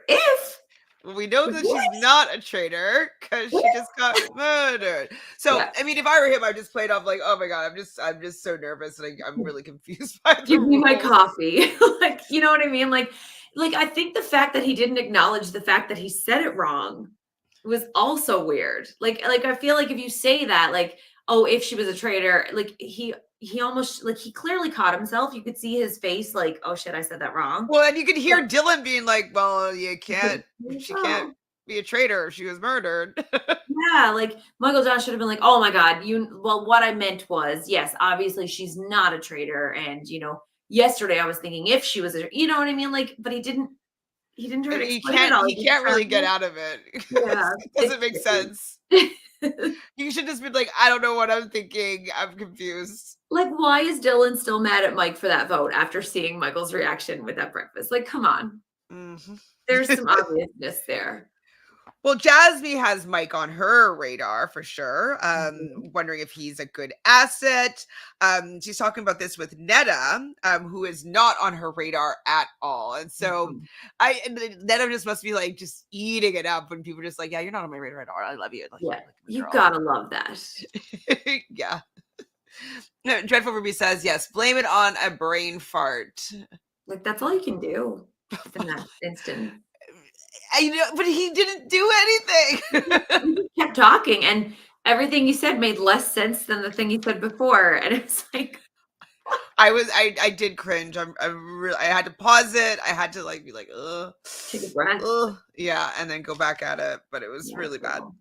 we know that she's not a traitor because she just got murdered. So, I mean, if I were him, I'd just play it off like, oh my god, I'm just so nervous and I'm really confused by the Give me my rules. coffee. Like, you know what I mean? Like, I think the fact that he didn't acknowledge the fact that he said it wrong was also weird. Like I feel like if you say that, like, oh, if she was a traitor, like, he almost, like, he clearly caught himself. You could see his face like, oh shit, I said that wrong. Well, and you could hear Dylan being like, well, she can't be a traitor if she was murdered. Yeah, like, Michael John should have been like, oh my god, well, what I meant was, yes, obviously she's not a traitor, and yesterday I was thinking if she was you know what I mean? Like, but he didn't try to explain it all. He can't really get out of it. Yeah. It doesn't make sense. You should just be like, I don't know what I'm thinking. I'm confused. Like, why is Dylan still mad at Mike for that vote after seeing Michael's reaction with that breakfast? Like, come on. There's some obviousness there. Well, Jasmine has Mike on her radar for sure. Wondering if he's a good asset. She's talking about this with Netta, who is not on her radar at all. And so Netta just must be like just eating it up when people are just like, yeah, you're not on my radar at all. I love you. Like, yeah, you gotta love that. Yeah. Dreadful Ruby says, yes, blame it on a brain fart. Like, that's all you can do in that instance. I know, but he didn't do anything. He just kept talking, and everything you said made less sense than the thing you said before, and it's like, I did cringe. I had to pause it. I had to like be like, ugh, take a breath. ugh, yeah, and then go back at it. But it was really bad. Cool.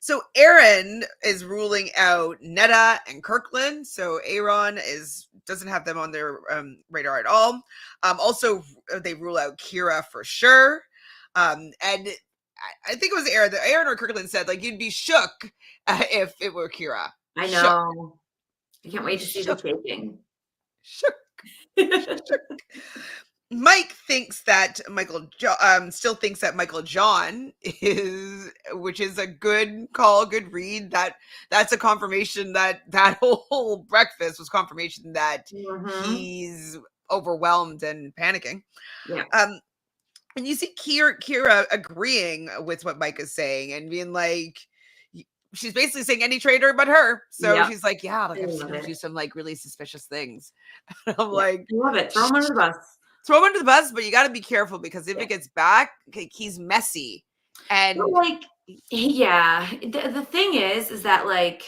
So Aaron is ruling out Netta and Kirkland. So Aaron doesn't have them on their radar at all. Also, they rule out Kira for sure. And I think it was Aaron. Aaron or Kirkland said like you'd be shook if it were Kira. I Shook. know. I can't wait to see the shaking. Shook. Shook. Mike thinks that still thinks that Michael John which is a good call, good read. That's a confirmation that whole breakfast was confirmation that he's overwhelmed and panicking. Yeah. And you see Kira agreeing with what Mike is saying and being like, she's basically saying any traitor but her. So she's like, yeah, like I've seen him do some like really suspicious things. I'm like, I love it. Throw him under the bus. Throw him under the bus, but you got to be careful because if it gets back, he's messy. And like, the thing is that like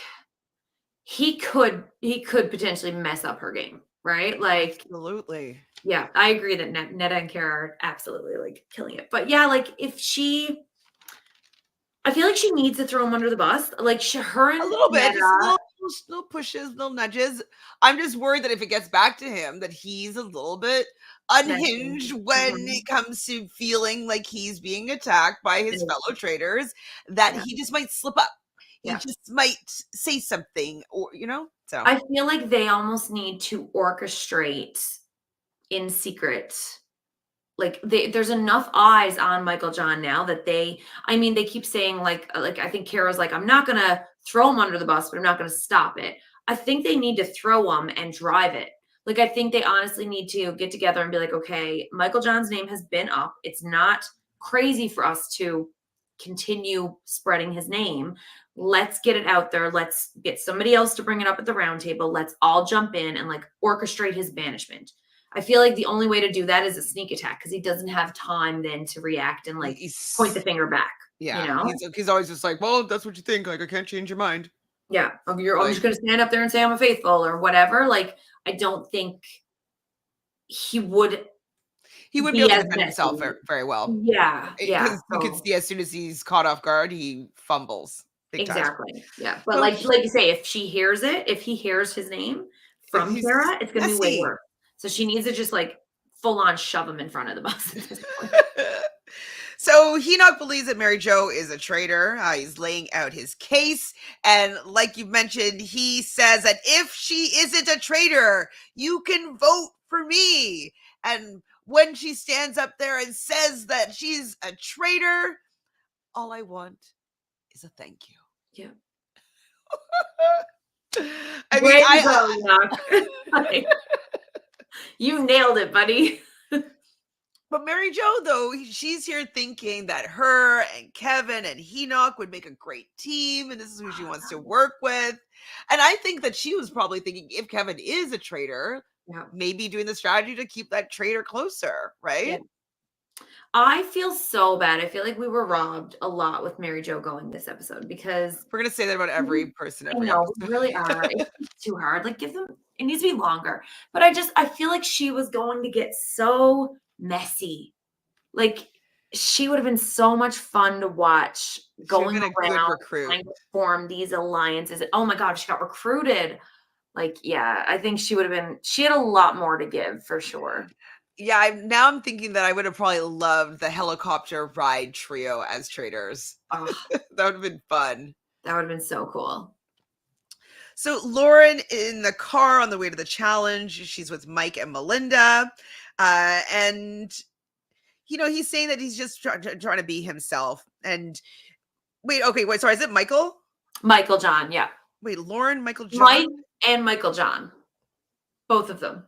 he could potentially mess up her game, right? Like, absolutely. Yeah, I agree that Netta and Kara are absolutely like killing it. But yeah, like I feel like she needs to throw him under the bus. Like her and a little bit, Netta, just little pushes, little nudges. I'm just worried that if it gets back to him, that he's a little bit unhinged when it comes to feeling like he's being attacked by his fellow traitors, that he just might slip up. He just might say something, or so I feel like they almost need to orchestrate in secret. Like there's enough eyes on Michael John now that they keep saying like I think Kara's like, I'm not gonna throw him under the bus, but I'm not gonna stop it. I think they need to throw him and drive it. Like, I think they honestly need to get together and be like, okay, Michael John's name has been up. It's not crazy for us to continue spreading his name. Let's get it out there. Let's get somebody else to bring it up at the round table. Let's all jump in and like orchestrate his banishment. I feel like the only way to do that is a sneak attack because he doesn't have time then to react and like point the finger back. Yeah, he's always just like, well, that's what you think. Like, I can't change your mind. Yeah, I'm just going to stand up there and say I'm a faithful or whatever. Like, I don't think he would. He would be able to defend himself very well. Yeah, because you can see as soon as he's caught off guard, he fumbles. Exactly. Yeah, but like you say, if he hears his name from Kara, it's going to be way worse. So she needs to just like full on shove him in front of the bus at this point. So Enoch believes that Mary Jo is a traitor. He's laying out his case. And like you mentioned, he says that if she isn't a traitor, you can vote for me. And when she stands up there and says that she's a traitor, all I want is a thank you. Yeah. I mean, you nailed it, buddy. But Mary Jo, though, she's here thinking that her and Kevin and Enoch would make a great team, and this is who she wants to work with. And I think that she was probably thinking if Kevin is a traitor, maybe doing the strategy to keep that traitor closer, right? Yeah. I feel so bad. I feel like we were robbed a lot with Mary Jo going this episode because we're going to say that about every person. I know, we really are. It's too hard. Like, it needs to be longer. But I feel like she was going to get so messy. Like, she would have been so much fun to watch going around trying to form these alliances. Oh my God, she got recruited. Like, yeah, I think she had a lot more to give for sure. Yeah, now I'm thinking that I would have probably loved the helicopter ride trio as traitors. Oh, that would have been fun. That would have been so cool. So Lauren in the car on the way to the challenge, she's with Mike and Melinda. And, he's saying that he's just trying to be himself. And wait, sorry, is it Michael? Michael John, yeah. Wait, Lauren, Michael John? Mike and Michael John. Both of them.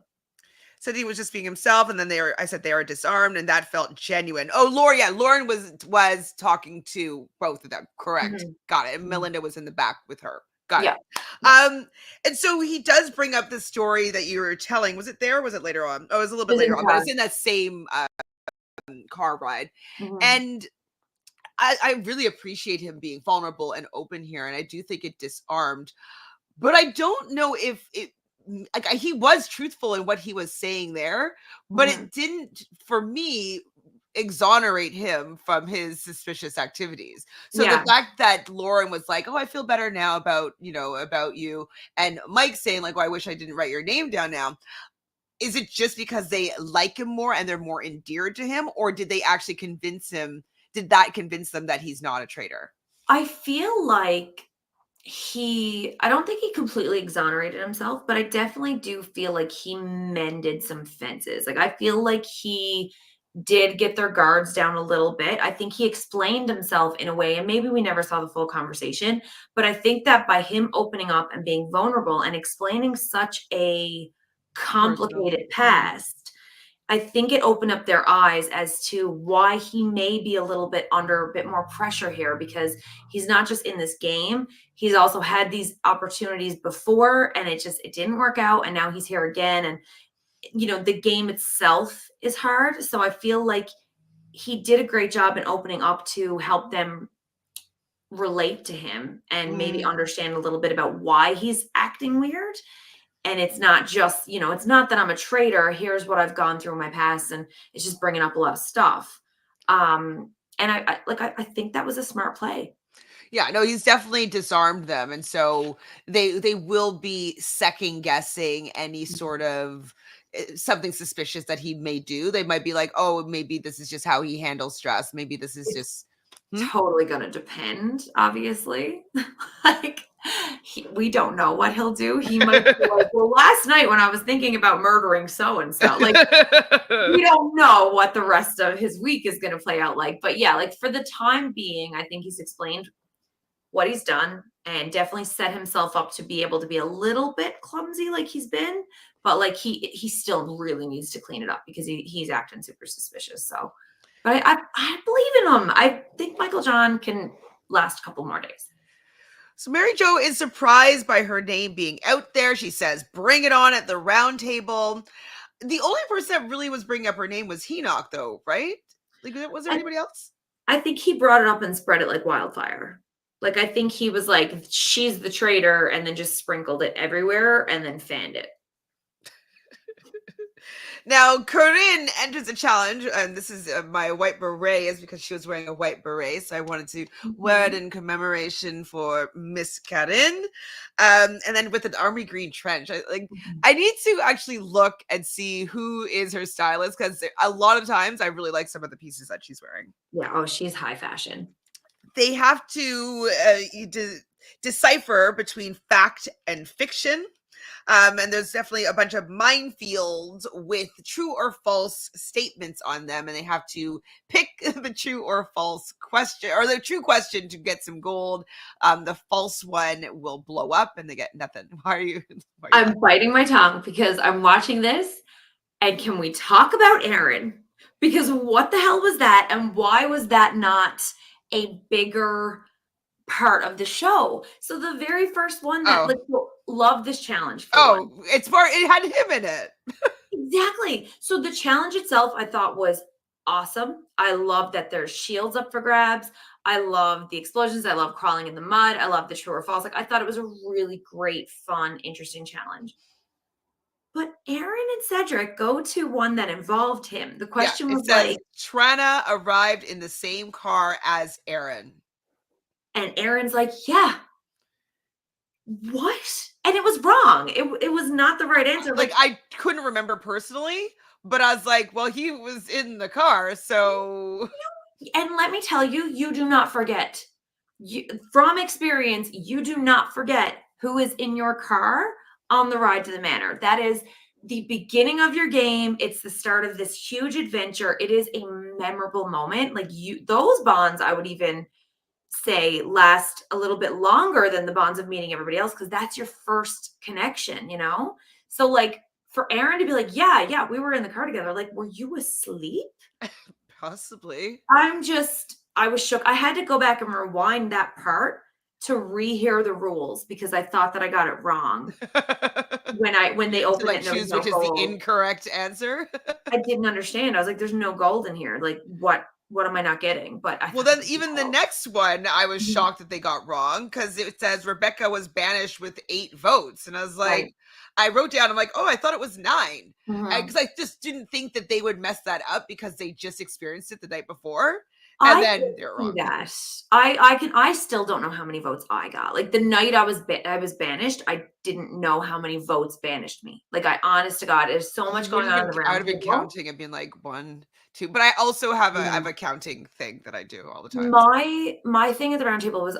Said he was just being himself, and then they are disarmed, and that felt genuine. Oh, Lauren was talking to both of them. Correct. Mm-hmm. Got it. And Melinda was in the back with her. Got Yeah. it. And so he does bring up the story that you were telling. Was it there or was it later on? Oh, it was a little It bit was in later the on, but car. it's in that same car ride. Mhm. And I really appreciate him being vulnerable and open here. And I do think it disarmed, but I don't know if it, like, he was truthful in what he was saying there, but Mhm. it didn't, for me, exonerate him from his suspicious activities. So the Yeah. fact that Lauren was like, "Oh, I feel better now about, about you," and Mike saying like, "Oh, I wish I didn't write your name down now." Is it just because they like him more and they're more endeared to him, or did they actually convince him? Did that convince them that he's not a traitor? I feel like I don't think he completely exonerated himself, but I definitely do feel like he mended some fences. Like, I feel like he did get their guards down a little bit. I think he explained himself in a way, and maybe we never saw the full conversation, but I think that by him opening up and being vulnerable and explaining such a Personal. complicated past, I think it opened up their eyes as to why he may be a little bit under a bit more pressure here, because he's not just in this game, he's also had these opportunities before and it didn't work out, and now he's here again. And the game itself is hard, so I feel like he did a great job in opening up to help them relate to him and maybe Mm. understand a little bit about why he's acting weird. And it's not just, it's not that I'm a traitor. Here's what I've gone through in my past, and it's just bringing up a lot of stuff. And I think that was a smart play. Yeah, no, he's definitely disarmed them, and so they will be second guessing any sort of something suspicious that he may do. They might be like, "Oh, maybe this is just how he handles stress. Maybe this is It's just." Hmm? totally going to depend, obviously. Like, we don't know what he'll do. He might be like, well, last night when I was thinking about murdering so and so, like, we don't know what the rest of his week is going to play out like. But yeah, like, for the time being, I think he's explained what he's done and definitely set himself up to be able to be a little bit clumsy like he's been, but like he still really needs to clean it up because he's acting super suspicious. So, but I believe in him. I think Michael John can last a couple more days. So Mary Jo is surprised by her name being out there. She says, "Bring it on" at the round table. The only person that really was bringing up her name was Enoch, though, right? Like, was there I anybody else? I think he brought it up and spread it like wildfire. Like, I think he was like, she's the traitor, and then just sprinkled it everywhere and then fanned it. Now, Corinne enters a challenge, and this is my white beret is because she was wearing a white beret, so I wanted to wear it Mhm. in commemoration for Miss Corinne. And then with an army green trench, Mhm. I need to actually look and see who is her stylist because a lot of times I really like some of the pieces that she's wearing. Yeah. Oh, she's high fashion. They have to decipher between fact and fiction. And there's definitely a bunch of minefields with true or false statements on them, and they have to pick the true or false question, or the true question to get some gold. The false one will blow up, and they get nothing. Why are you? Why are you I'm biting my tongue because I'm watching this. And can we talk about Aaron? Because what the hell was that? And why was that not a bigger part of the show? So the very first one that laughing? like loved this challenge for one. It's for it had him in it. Exactly. So the challenge itself I thought was awesome. I love that there's shields up for grabs. I love the explosions. I love crawling in the mud. I love the true or false. Like, I thought it was a really great, fun, interesting challenge. But Aaron and Cedric go to one that involved him. The Yeah, question it was says like, Trana arrived in the same car as Aaron. and Aaron's like, yeah, what? And it was wrong. It was not the right answer. Like Like, I couldn't remember personally, but I was like, well, he was in the car, so and let me tell you, you do not forget. You, from experience, you do not forget who is in your car on the ride to the manor. That is the beginning of your game. It's the start of this huge adventure. It is a memorable moment. Like, those bonds, I would even say, last a little bit longer than the bonds of meeting everybody else, because that's your first connection. So, like, for Aaron to be like, yeah, we were in the car together. Like, were you asleep? possibly. I was shook. I had to go back and rewind that part to rehear the rules because I thought that I got it wrong when they To opened it like and there was choose no which is the gold. incorrect answer. I didn't understand. I was like, "There's no gold in here. Like, what am I not getting?" But I Well, thought it then was even the gold. next one, I was Mhm. shocked that they got wrong because it says Rebecca was banished with 8 votes. And I was Right. like, I wrote down, I'm like, oh, I thought it was 9. Mhm. Because I just didn't think that they would mess that up because they just experienced it the night before. And I then can they're see wrong. that. I still don't know how many votes I got. Like, the night I was banished, I didn't know how many votes banished me. Like, I honest to God, there's so You much going wouldn't on in even, the I round would have been table. counting and being like 1, 2. But I also have I Yeah. have a counting thing that I do all the time. My thing at the round table was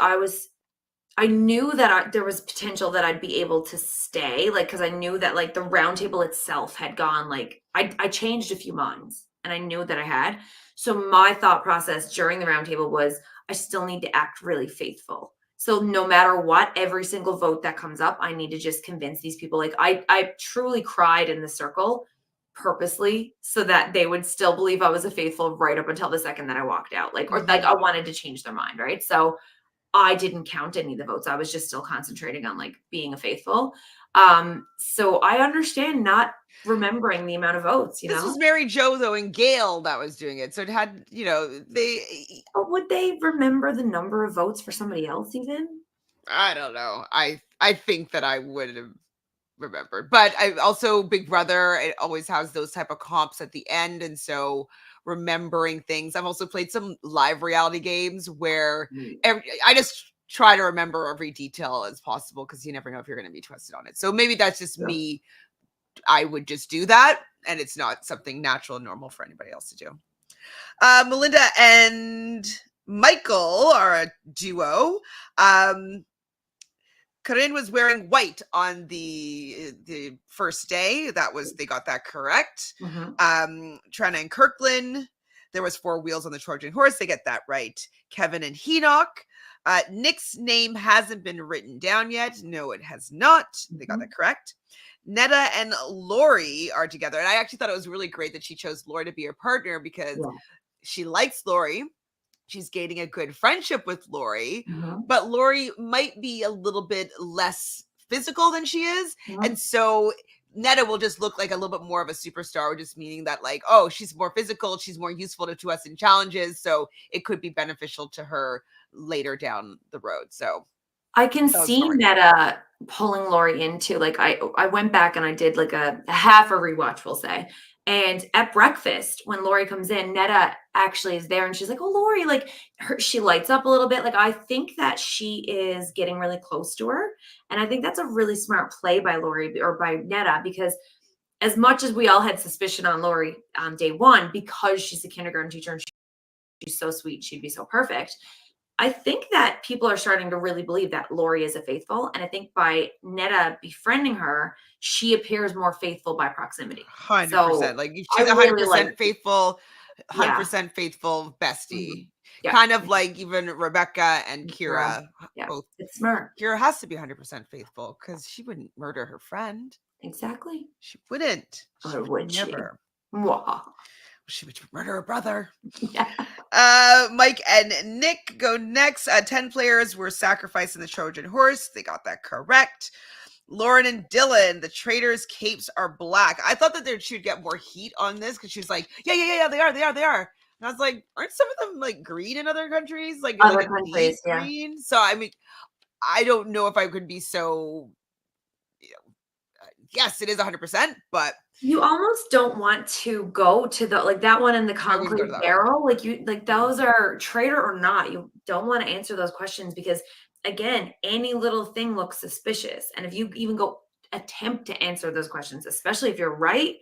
I knew that there was potential that I'd be able to stay, like, because I knew that, like, the round table itself had gone, like, I changed a few minds, and I knew that I had. So my thought process during the round table was, I still need to act really faithful. So no matter what, every single vote that comes up, I need to just convince these people. Like, I truly cried in the circle purposely so that they would still believe I was a faithful right up until the second that I walked out. Like, or like I Mhm. wanted to change their mind, right? So I didn't count any of the votes. I was just still concentrating on like being a faithful. So I understand not remembering the amount of votes, you This was know? Mary Jo though and Gail that was doing it. So it had, they But would they remember the number of votes for somebody else even? I don't know. I think that I would have remembered. But I also Big Brother, it always has those type of comps at the end, and so remembering things. I've also played some live reality games where Mm, I just try to remember every detail as possible because you never know if you're going to be twisted on it. So maybe that's just yeah. me. I would just do that, and it's not something natural and normal for anybody else to do. Melinda and Michael are a duo. Corinne was wearing white on the first day. They got that correct. Mhm. Trina and Kirkland, there was 4 wheels on the Trojan horse. They get that right. Kevin and Enoch. Nick's name hasn't been written down yet. No, it has not. They got that Mhm. correct. Netta and Lori are together. And I actually thought it was really great that she chose Lori to be her partner because Yeah. she likes Lori. She's gaining a good friendship with Lori, Mhm. but Lori might be a little bit less physical than she is. And Mhm. so Netta will just look like a little bit more of a superstar, just meaning that, like, oh, she's more physical, she's more useful to us in challenges. So it could be beneficial to her later down the road. So I can that was see smart. Meta pulling Lori into like I went back and I did like a half a rewatch, we'll say. And at breakfast, when Lori comes in, Netta actually is there and she's like, "Oh, Lori," like she lights up a little bit. Like I think that she is getting really close to her. And I think that's a really smart play by Lori or by Netta because as much as we all had suspicion on Lori on day one, because she's a kindergarten teacher and she's so sweet, she'd be so perfect. I think that people are starting to really believe that Lori is a faithful, and I think by Netta befriending her, she appears more faithful by proximity. 100%. So Like I she's really like, 100% faithful, yeah, 100% faithful bestie. mhm, yeah, Kind of like even Rebecca and girl, Kira, yeah, both. it's smart, Kira has to be 100% faithful because she wouldn't murder her friend. exactly. She wouldn't. She Or would would she? never. Mwahaha. She would murder her brother. Yeah. Mike and Nick go next. 10 players were sacrificing the Trojan horse. They got that correct. Lauren and Dylan, the traitors' capes are black. I thought that she'd get more heat on this because she was like, yeah, they are. And I was like, aren't some of them like green in other countries? Like Other a deep countries, yeah. green? So I mean, I don't know if I could be so, you know, yes, it is 100%, but You almost don't want to go to the like that one in the I wouldn't go to concrete that one. barrel, like you like Mm-mm. those are traitor or not, you don't wanna answer those questions because, again, any little thing looks suspicious, and if you even go attempt to answer those questions, especially if you're right,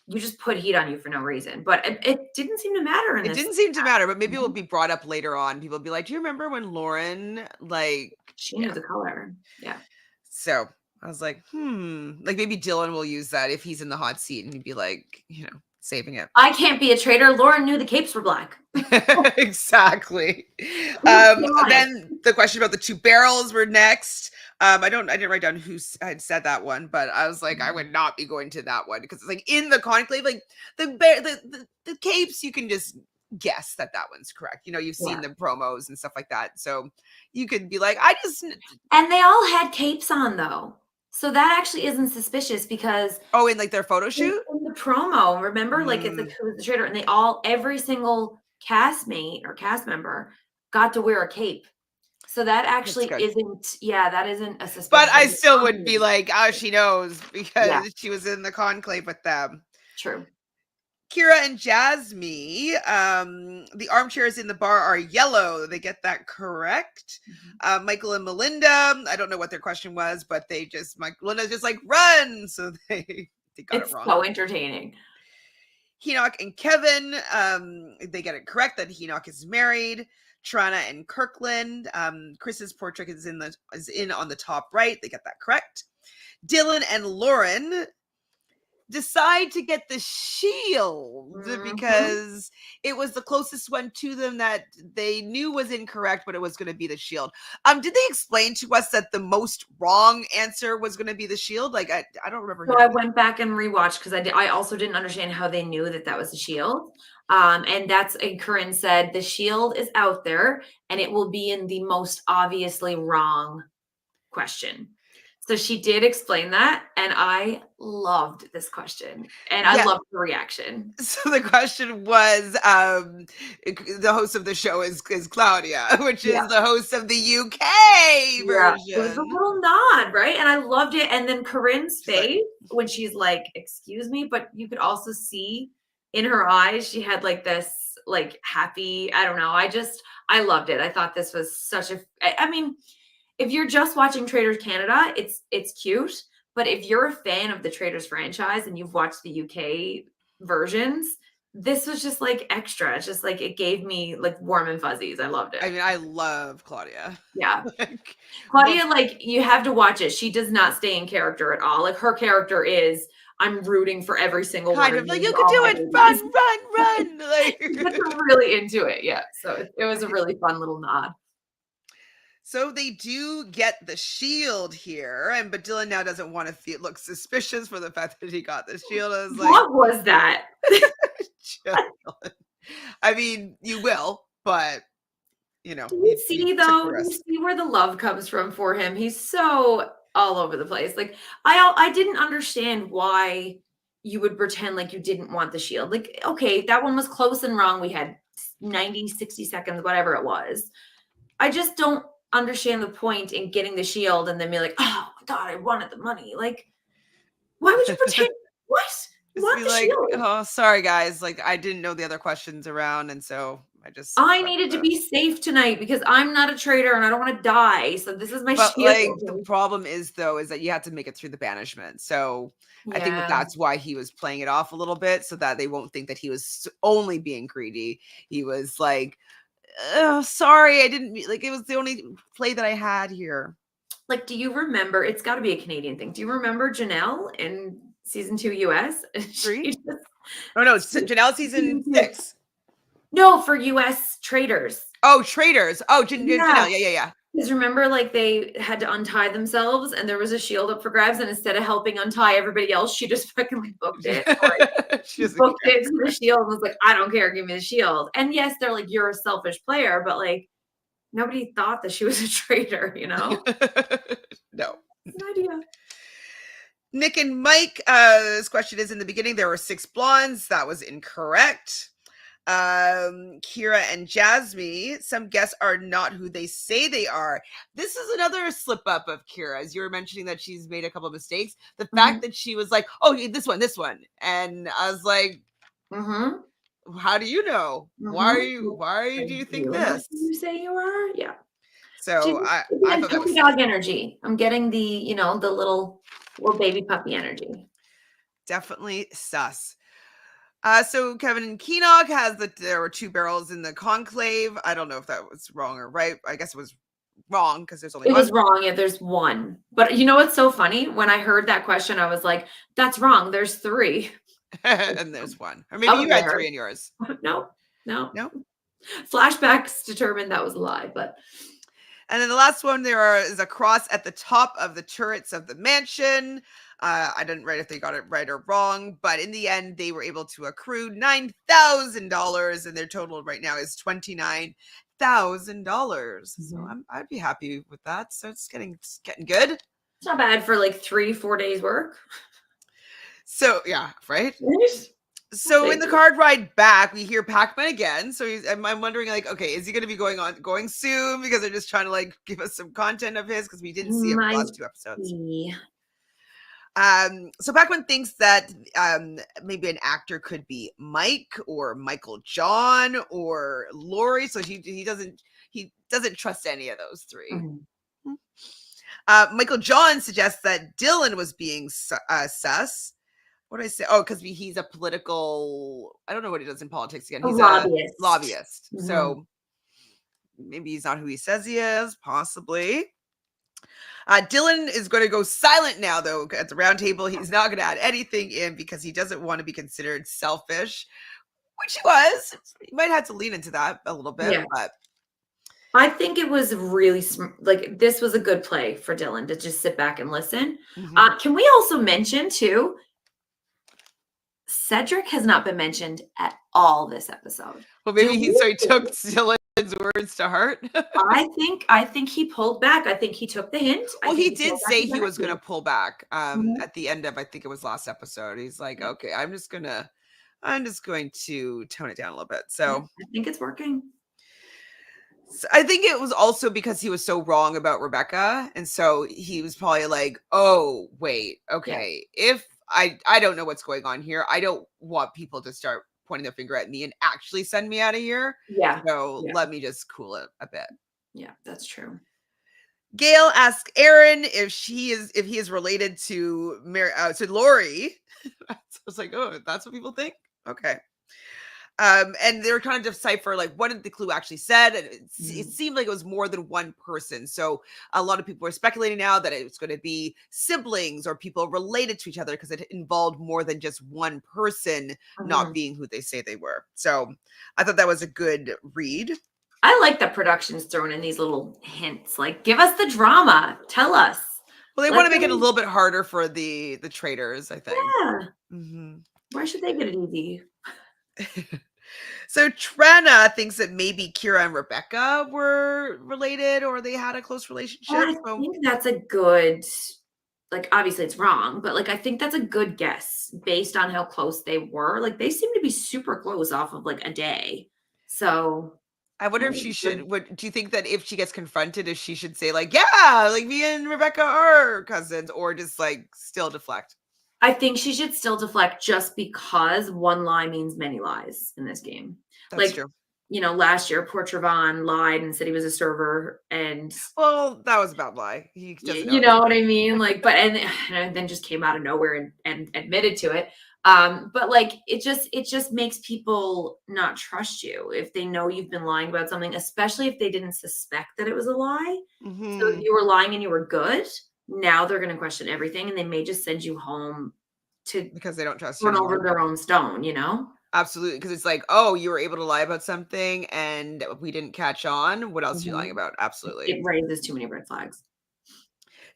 you just put heat on you for no reason, but it didn't seem to matter in It this. didn't seem to matter, but maybe it will Mhm. be brought up later on. People will be like, "Do you remember when Lauren like?" She knew Yeah. the color. Yeah. So I was like, like maybe Dylan will use that if he's in the hot seat and he'd be like, saving it. I can't be a traitor, Lauren knew the capes were black. Exactly. Who's being honest? Then the question about the 2 barrels were next. I didn't write down who had said that one, but I was like, I would not be going to that one because it's like in the conclave, like the capes, you can just guess that one's correct. You've seen Yeah. the promos and stuff like that. So you could be like, I just, And they all had capes on though. So that actually isn't suspicious because oh, in like their photo shoot? in the promo, remember? Like it's like who's the traitor? And every single castmate or cast member got to wear a cape. So that That's actually good. that isn't a suspicious. But I still would be like, oh, she knows Yeah, because she was in the conclave with them. true. Kira and Jasmine, the armchairs in the bar are yellow. They get that correct. Michael and Melinda, I don't know what their question was, but Melinda's just like, run. So they got it wrong. So entertaining. Enoch and Kevin, they get it correct that Enoch is married. Trana and Kirkland, Chris's portrait is in on the top right. They get that correct. Dylan and Lauren decide to get the shield because it was the closest one to them that they knew was incorrect, but it was going to be the shield. Did they explain to us that the most wrong answer was going to be the shield? Like, I don't remember. So I went back and rewatched because I also didn't understand how they knew that was the shield. And Corinne said the shield is out there and it will be in the most obviously wrong question. So she did explain that, and I loved this question, and I loved the reaction. So the question was, the host of the show is Claudia, which is the host of the UK version. It was a little nod, right? And I loved it. And then Corinne's face when she's like, "Excuse me," but you could also see in her eyes she had like this like happy. I don't know. I loved it. I thought this was such a. I mean. If you're just watching Traitors Canada, it's cute. But if you're a fan of the Traitors franchise and you've watched the UK versions, this was just like extra. It's just like it gave me like warm and fuzzies. I loved it. I mean, I love Claudia. Yeah. Claudia, like you have to watch it. She does not stay in character at all. Like her character is I'm rooting for every single kind one of like you could do it. Run. Like really into it. Yeah. So it was a really fun little nod. So they do get the shield here, but Dylan now doesn't want to look suspicious for the fact that he got the shield. I was like, what was that? I mean, you will, but Do you see though? You see where the love comes from for him. He's so all over the place. Like I didn't understand why you would pretend like you didn't want the shield. Like, okay, that one was close and wrong. We had 90, 60 seconds, whatever it was. I just don't understand the point in getting the shield and then be like, oh my God, I wanted the money. Like, why would you pretend? What? You want the shield? Oh, sorry guys. Like I didn't know the other questions around. And so I needed to be safe tonight because I'm not a traitor and I don't want to die. So this is my shield. Like the problem is that you have to make it through the banishment. So I think that's why he was playing it off a little bit so that they won't think that he was only being greedy. He was like, oh, sorry, I didn't like it was the only play that I had here. Like, do you remember? It's got to be a Canadian thing. Do you remember Janelle in season 2 US? 3? Oh no, Janelle season 6. No, for US Traitors. Oh, Traitors. Oh, Janelle. Yeah. Because remember, like they had to untie themselves, and there was a shield up for grabs, and instead of helping untie everybody else, she just fucking like booked it. She booked it to the shield and was like, "I don't care, give me the shield." And yes, they're like, "You're a selfish player," but like nobody thought that she was a traitor, you know? No. It's an idea. Nick and Mike, this question is in the beginning, there were 6 blondes. That was incorrect. Kira and Jasmine, some guests are not who they say they are. This is another slip up of Kira's. You were mentioning that she's made a couple of mistakes. The fact that she was like, oh, this one. And I was like, how do you know? Why do you think this? You say you are? Yeah. So I thought that was dog energy. I'm getting the, the little baby puppy energy. Definitely sus. So Kevin and Keenock there were 2 barrels in the conclave. I don't know if that was wrong or right. I guess it was wrong because there's only one. It was wrong. Yeah, there's 1. But you know what's so funny? When I heard that question, I was like, that's wrong. There's 3. And there's 1. Or maybe you had 3 in yours. No. Flashbacks determined that was a lie, but And then the last one, is a cross at the top of the turrets of the mansion. I didn't write if they got it right or wrong, but in the end, they were able to accrue $9,000, and their total right now is $29,000. So I'd be happy with that. So it's getting good. It's not bad for like 3-4 days work. So yeah, right. So in the card ride back, we hear Pac-Man again. So I'm wondering, like, okay, is he going to be going soon because they're just trying to like give us some content of his because we didn't see him the last 2 episodes. So Pac-Man thinks that maybe an actor could be Mike or Michael John or Lori. So he doesn't trust any of those three. Michael John suggests that Dylan was being sus. What did I say? Oh, because he's a political, I don't know what he does in politics again. He's a lobbyist. So maybe he's not who he says he is, possibly. Dylan is going to go silent now, though, at the round table. He's not going to add anything in because he doesn't want to be considered selfish, which he was. He might have to lean into that a little bit, but I think it was really like this was a good play for Dylan to just sit back and listen. Can we also mention too, Cedric has not been mentioned at all this episode. Well, maybe he took Dylan's words to heart. I think he pulled back. I think he took the hint. Well, he did say he was going to pull back at the end of, I think it was last episode. He's like, okay, I'm just going to tone it down a little bit. So I think it's working. I think it was also because he was so wrong about Rebecca. And so he was probably like, oh, wait, okay. If I don't know what's going on here. I don't want people to start pointing their finger at me and actually send me out of here. So let me just cool it a bit. Yeah, that's true. Gail asks Aaron if he is related to Lori. I was like, oh, that's what people think? Okay. And they were trying to decipher like what did the clue actually said, and it seemed like it was more than one person. So a lot of people are speculating now that it's going to be siblings or people related to each other because it involved more than just one person not being who they say they were. So I thought that was a good read. I like that production's throwing in these little hints, like give us the drama, tell us. Well, they want to make it a little bit harder for the traitors, I think. Yeah. Why should they get it easy? So Trina thinks that maybe Kira and Rebecca were related or they had a close relationship. I think that's a good, like, obviously it's wrong, but like, I think that's a good guess based on how close they were. Like, they seem to be super close off of like a day. So I wonder if she should, do you think that if she gets confronted, if she should say like, yeah, like me and Rebecca are cousins, or just like still deflect? I think she should still deflect just because one lie means many lies in this game. That's true. You know, last year, poor Trevon lied and said he was a server, and well, that was a bad lie. He doesn't you know what I mean? Like, but and then just came out of nowhere and admitted to it. But like it just makes people not trust you if they know you've been lying about something, especially if they didn't suspect that it was a lie. So if you were lying and you were good. Now they're going to question everything, and they may just send you home because they don't trust you. Run over their own stone, you know? Absolutely, because it's like, oh, you were able to lie about something, and we didn't catch on. What else are you lying about? Absolutely, it raises too many red flags.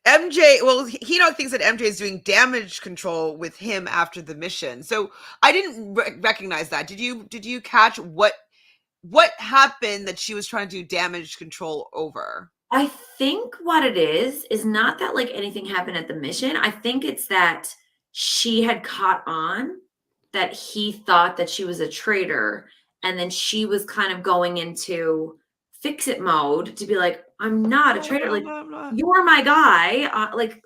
MJ, well, Hinoc thinks that MJ is doing damage control with him after the mission. So I didn't recognize that. Did you catch what happened that she was trying to do damage control over? I think what it is not that like anything happened at the mission. I think it's that she had caught on that he thought that she was a traitor, and then she was kind of going into fix-it mode to be like, I'm not a traitor. Like, you're my guy. Like,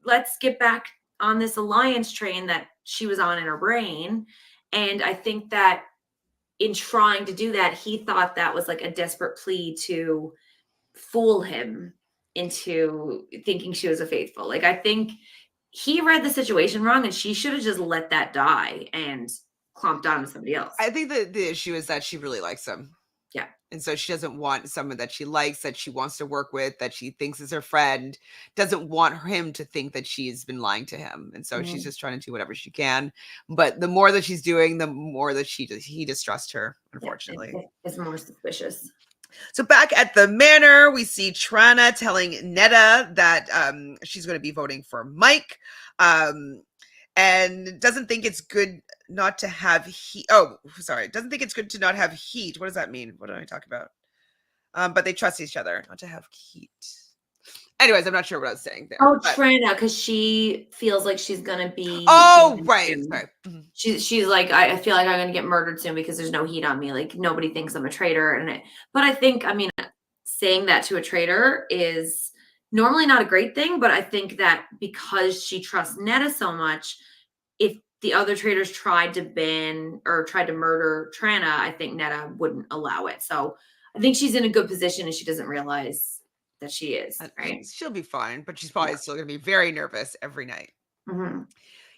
let's get back on this alliance train that she was on in her brain. And I think that in trying to do that, he thought that was like a desperate plea to fool him into thinking she was a faithful. Like, I think he read the situation wrong, and she should have just let that die and clomped on to somebody else. I think the issue is that she really likes him. Yeah. And so she doesn't want someone that she likes, that she wants to work with, that she thinks is her friend, doesn't want him to think that she's been lying to him. And so she's just trying to do whatever she can. But the more that she's doing, the more that he distrusts her, unfortunately. It's more suspicious. So back at the manor, we see Trana telling Netta that she's going to be voting for Mike, and doesn't think it's good not to have heat. Oh, sorry, doesn't think it's good to not have heat. What does that mean? What did I talk about? But they trust each other, not to have heat. Anyways, I'm not sure what I was saying there. Oh, But Trina, because she feels like she's gonna be oh, going right, soon. sorry. Mhm. She's like, I feel like I'm gonna get murdered soon because there's no heat on me. Like nobody thinks I'm a traitor. But I think, I mean, saying that to a traitor is normally not a great thing. But I think that because she trusts Netta so much, if the other traitors tried to ban or tried to murder Trana, I think Netta wouldn't allow it. So I think she's in a good position and she doesn't realize that she is, right? She'll be fine, but she's Yeah. probably still going to be very nervous every night. Mhm.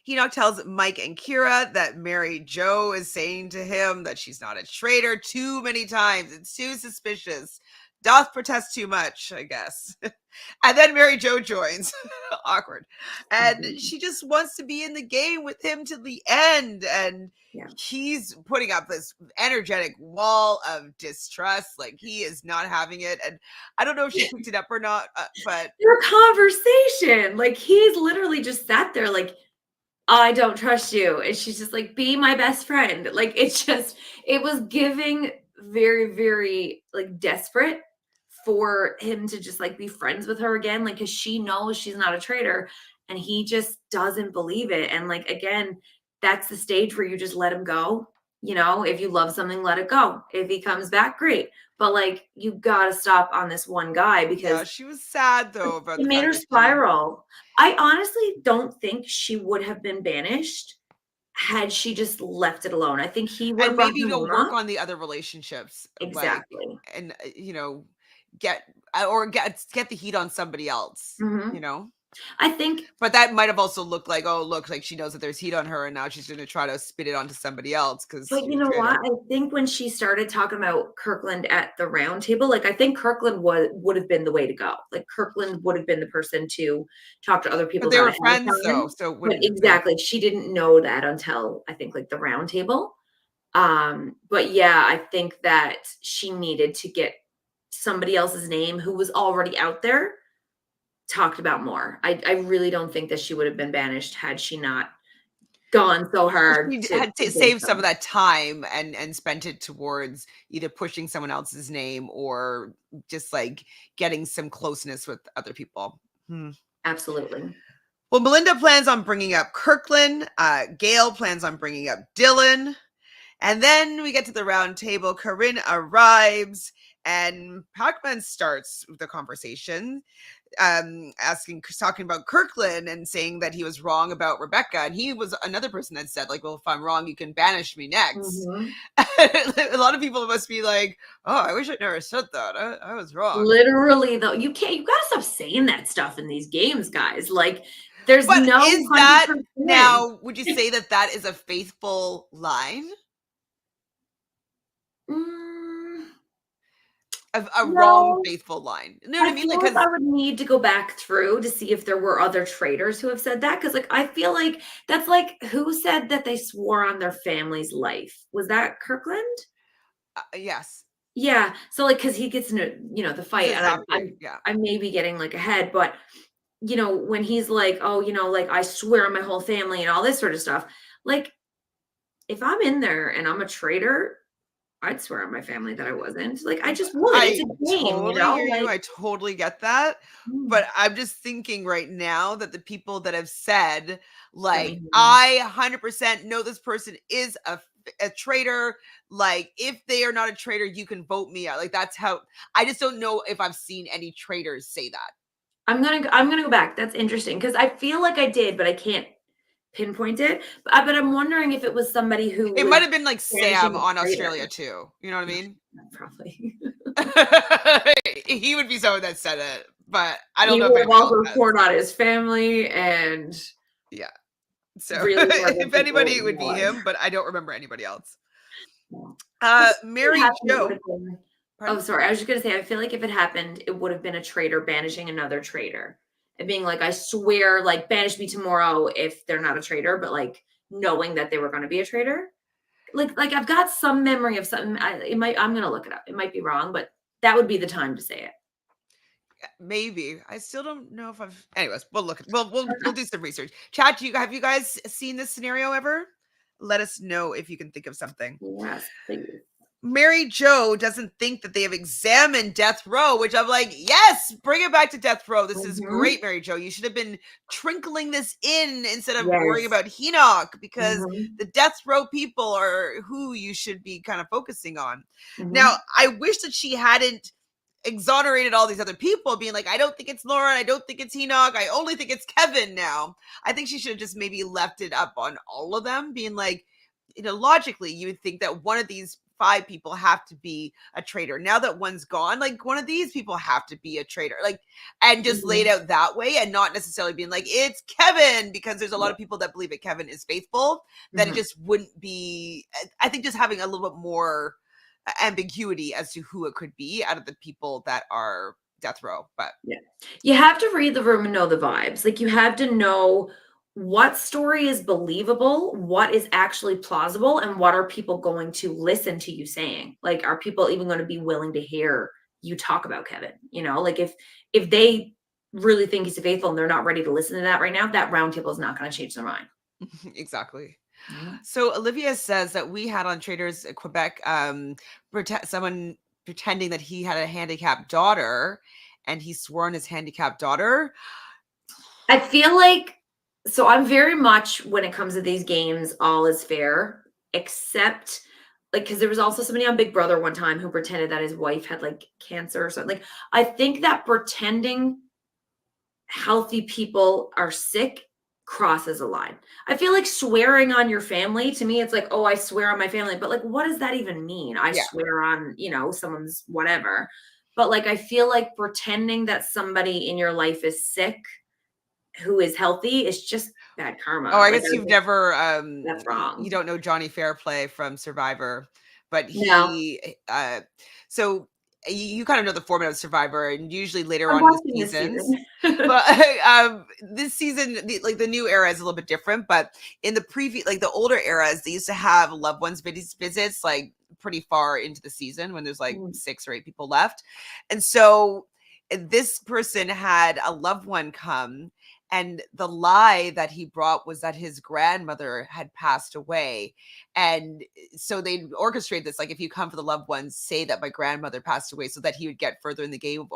He now tells Mike and Kira that Mary Jo is saying to him that she's not a traitor too many times. It's too suspicious. Doth protest too much, I guess. And then Mary Jo joins. Awkward. And she just wants to be in the game with him to the end. And Yeah. he's putting up this energetic wall of distrust. Like he is not having it. And I don't know if she picked it up or not, but Their conversation, like he's literally just sat there like, I don't trust you. And she's just like, be my best friend. Like it was giving very, very like desperate for him to just like be friends with her again. Like, cause she knows she's not a traitor and he just doesn't believe it. And like, again, that's the stage where you just let him go. You know, if you love something, let it go. If he comes back, great. But like, you gotta stop on this one guy yeah, because she was sad though about it the made fact her that he spiral. I honestly don't think she would have been banished had she just left it alone. I think he would and have brought maybe her don't work mama. on the other relationships like Exactly. and get or get the heat on somebody else, Mhm. you know. I think But that might have also looked like, oh look, like she knows that there's heat on her and now she's going to try to spit it onto somebody else because but she's you a know what? traitor. I think when she started talking about Kirkland at the round table, like I think Kirkland would have been the way to go. Like Kirkland would have been the person to talk to other people But they about were ahead of friends though, time. so it But wouldn't have been. exactly, she didn't know that until I think like the round table. But yeah, I think that she needed to get somebody else's name who was already out there talked about more. I really don't think that she would have been banished had she not gone so Well, hard she to had to get save some of them. that time and spent it towards either pushing someone else's name or just like getting some closeness with other people. Hmm. Absolutely. Well, Melinda plans on bringing up Kirkland. Gail plans on bringing up Dylan. And then we get to the round table. Corinne arrives and Pacman starts the conversation, talking about Kirkland and saying that he was wrong about Rebecca. And he was another person that said, like, well, if I'm wrong, you can banish me next. Mhm. A lot of people must be like, oh, I wish I never said that. I was wrong. Literally, though, you gotta stop saying that stuff in these games, guys. Like, there's But no is that 100%. now, would you say that that is a faithful line? Mm, A wrong no. faithful line. You know what I I mean? feel Like, like because I would need to go back through to see if there were other traders who have said that. Because, like, I feel like that's like who said that they swore on their family's life? Was that Kirkland? yes, Yeah. So, like, because he gets into, the this fight, is and happening. Yeah. I may be getting like ahead, but when he's like, oh, like I swear on my whole family and all this sort of stuff, like if I'm in there and I'm a traitor, I'd swear on my family that I wasn't. Like, I just would. It's I a game, totally hear you. like. I totally get that. Mm, But I'm just thinking right now that the people that have said, let me like, hear you. I 100% know this person is a traitor. Like, if they are not a traitor, you can vote me out. Like, that's how I just don't know if I've seen any traitors say that. I'm gonna go back. That's interesting because I feel like I did, but I can't pinpoint it. But I'm wondering if it was somebody who It might was have been like banishing Sam a on traitor. Australia too. You know what I mean? Probably. He would be someone that said it, but I don't He know if would have anybody else also has. sworn on his family and Yeah. So really murdered if people anybody, it in would real be life. him, but I don't remember anybody else. Yeah. I feel like if it Mary happened, it would Jo. have been. Oh, Pardon? sorry. I was just gonna say, I feel like if it happened, it would have been a traitor banishing another traitor. And being like, I swear, like, banish me tomorrow if they're not a traitor, but like knowing that they were gonna be a traitor. Like I've got some memory of something. I'm gonna look it up. It might be wrong, but that would be the time to say it. Maybe. I still don't know if I've. Anyways, we'll look. We'll do some research. Chat. Have you guys seen this scenario ever? Let us know if you can think of something. Yes, please. Mary Jo doesn't think that they have examined death row, which I'm like, yes, bring it back to death row. This is great, Mary Jo. You should have been trinkling this in instead of worrying about Enoch, because the death row people are who you should be kind of focusing on. Now, I wish that she hadn't exonerated all these other people, being like, I don't think it's Lauren, I don't think it's Enoch, I only think it's Kevin now. I think she should have just maybe left it up on all of them, being like, logically, you would think that one of these 5 people have to be a traitor. Now that one's gone, like, one of these people have to be a traitor, like, and just laid out that way, and not necessarily being like, it's Kevin, because there's a lot of people that believe that Kevin is faithful, that it just wouldn't be. I think just having a little bit more ambiguity as to who it could be out of the people that are death row. But you have to read the room and know the vibes. Like, you have to know what story is believable, what is actually plausible, and what are people going to listen to you saying. Like, are people even going to be willing to hear you talk about Kevin? Like, if they really think he's faithful and they're not ready to listen to that right now, that round table is not going to change their mind. Exactly. So Olivia says that we had on Traitors Quebec someone pretending that he had a handicapped daughter, and he swore on his handicapped daughter. I feel like, so I'm very much, when it comes to these games, all is fair, except like, because there was also somebody on Big Brother one time who pretended that his wife had like cancer or something. Like, I think that pretending healthy people are sick crosses a line. I feel like swearing on your family, to me, it's like, oh, I swear on my family. But like, what does that even mean? I swear on, someone's whatever. But like, I feel like pretending that somebody in your life is sick who is healthy is just bad karma. Oh, I guess you've never that's wrong. You don't know Johnny Fairplay from Survivor, but he so you kind of know the format of Survivor, and usually later on in the seasons. But this season, the new era is a little bit different. But in the previous, like the older eras, they used to have loved ones visits like pretty far into the season when there's like 6 or 8 people left, and so this person had a loved one come. And the lie that he brought was that his grandmother had passed away. And so they orchestrated this, like, if you come for the loved ones, say that my grandmother passed away, so that he would get further in the game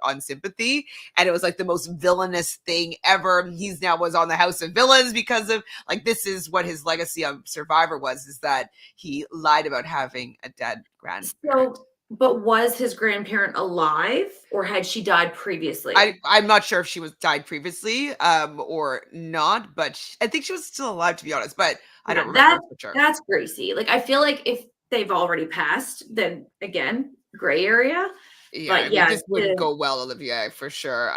on sympathy. And it was like the most villainous thing ever. He's now was on the House of Villains because of, like, this is what his legacy on Survivor was, is that he lied about having a dead grandparent. But was his grandparent alive, or had she died previously? I'm not sure if she was died previously or not, but I think she was still alive, to be honest. But I don't remember for sure. That's greasy. Like, I feel like if they've already passed, then again, gray area. Yeah, but this wouldn't go well, Olivia, for sure.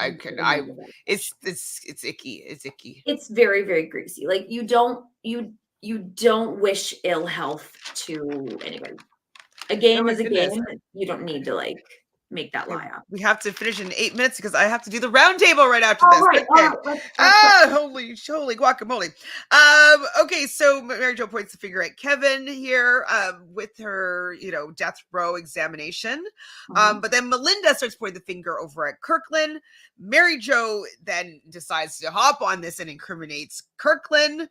It's icky. It's icky. It's very, very greasy. Like, you don't wish ill health to anybody. A game is a game. You don't need to like make that lie up. We have to finish in 8 minutes because I have to do the round table right after this. Right. Holy guacamole. Okay, so Mary Jo points the finger at Kevin here with her, death row examination. But then Melinda starts pointing the finger over at Kirkland. Mary Jo then decides to hop on this and incriminates Kirkland.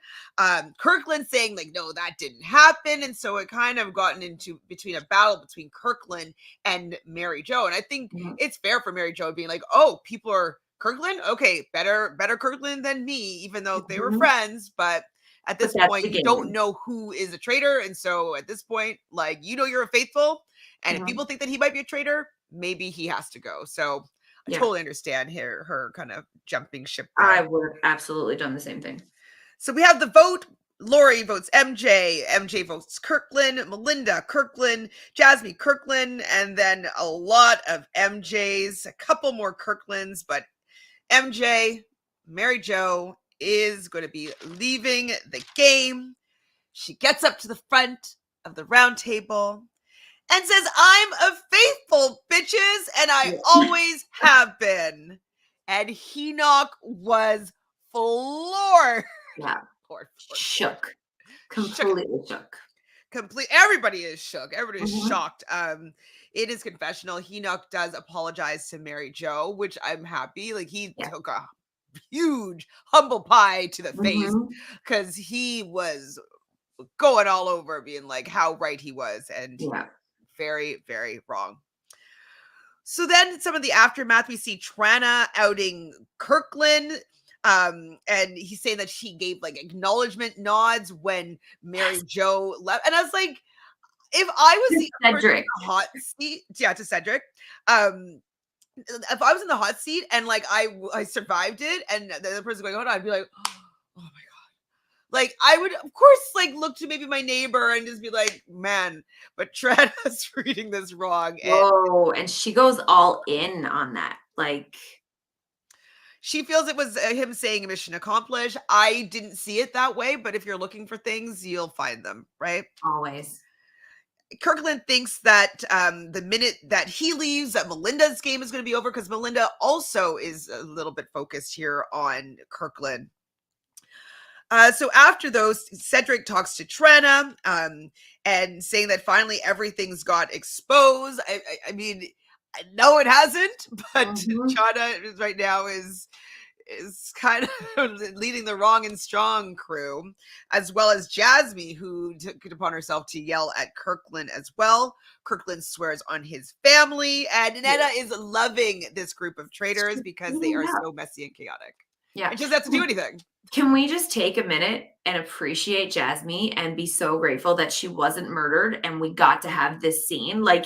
Kirkland saying, like, no, that didn't happen. And so it kind of gotten into between a battle between Kirkland and Mary Jo. And I think it's fair for Mary Jo being like, oh, people are Kirkland? Okay, better Kirkland than me, even though they were friends. But at this point, you don't know who is a traitor. And so at this point, like, you're a faithful. And if people think that he might be a traitor, maybe he has to go. So I totally understand her kind of jumping ship there. I would have absolutely done the same thing. So we have the vote. Lori votes MJ. MJ votes Kirkland. Melinda, Kirkland. Jasmine, Kirkland. And then a lot of MJs. A couple more Kirklands. But MJ, Mary Jo, is going to be leaving the game. She gets up to the front of the round table and says, I'm a faithful, bitches, and I always have been. And Enoch was floored. Yeah. Shook. Completely shook. Everybody is shook. Everybody is shocked. in his confessional, Enoch does apologize to Mary Jo, which I'm happy. Like he Yeah. took a huge humble pie to the face Mhm. because he was going all over being like how right he was, and Yeah. very, very wrong. So then some of the aftermath, we see Trana outing Kirkland. And he's saying that she gave like acknowledgement nods when Mary Yes. Jo left. And I was like, if I was To the person in Cedric. the hot seat, yeah, to Cedric, if I was in the hot seat and like I survived it, and the other person going, hold on, I'd be like, oh my god. Like I would, of course, like look to maybe my neighbor and just be like, man, but Trana's reading this wrong, and Whoa, and she goes all in on that, like she feels it was him saying mission accomplished. I didn't see it that way, but if you're looking for things, you'll find them, right? always. Kirkland thinks that the minute that he leaves, that Melinda's game is going to be over, because Melinda also is a little bit focused here on Kirkland. So after those, Cedric talks to Trana, and saying that finally everything's got exposed. I mean, no, it hasn't, but Mhm. Trana right now is kind of leading the wrong and strong crew, as well as Jasmine, who took it upon herself to yell at Kirkland as well. Kirkland swears on his family, and Netta is loving this group of traitors because they are Yeah. so messy and chaotic. Yeah. And she doesn't have to do anything. Can we just take a minute and appreciate Jasmine and be so grateful that she wasn't murdered and we got to have this scene? Like,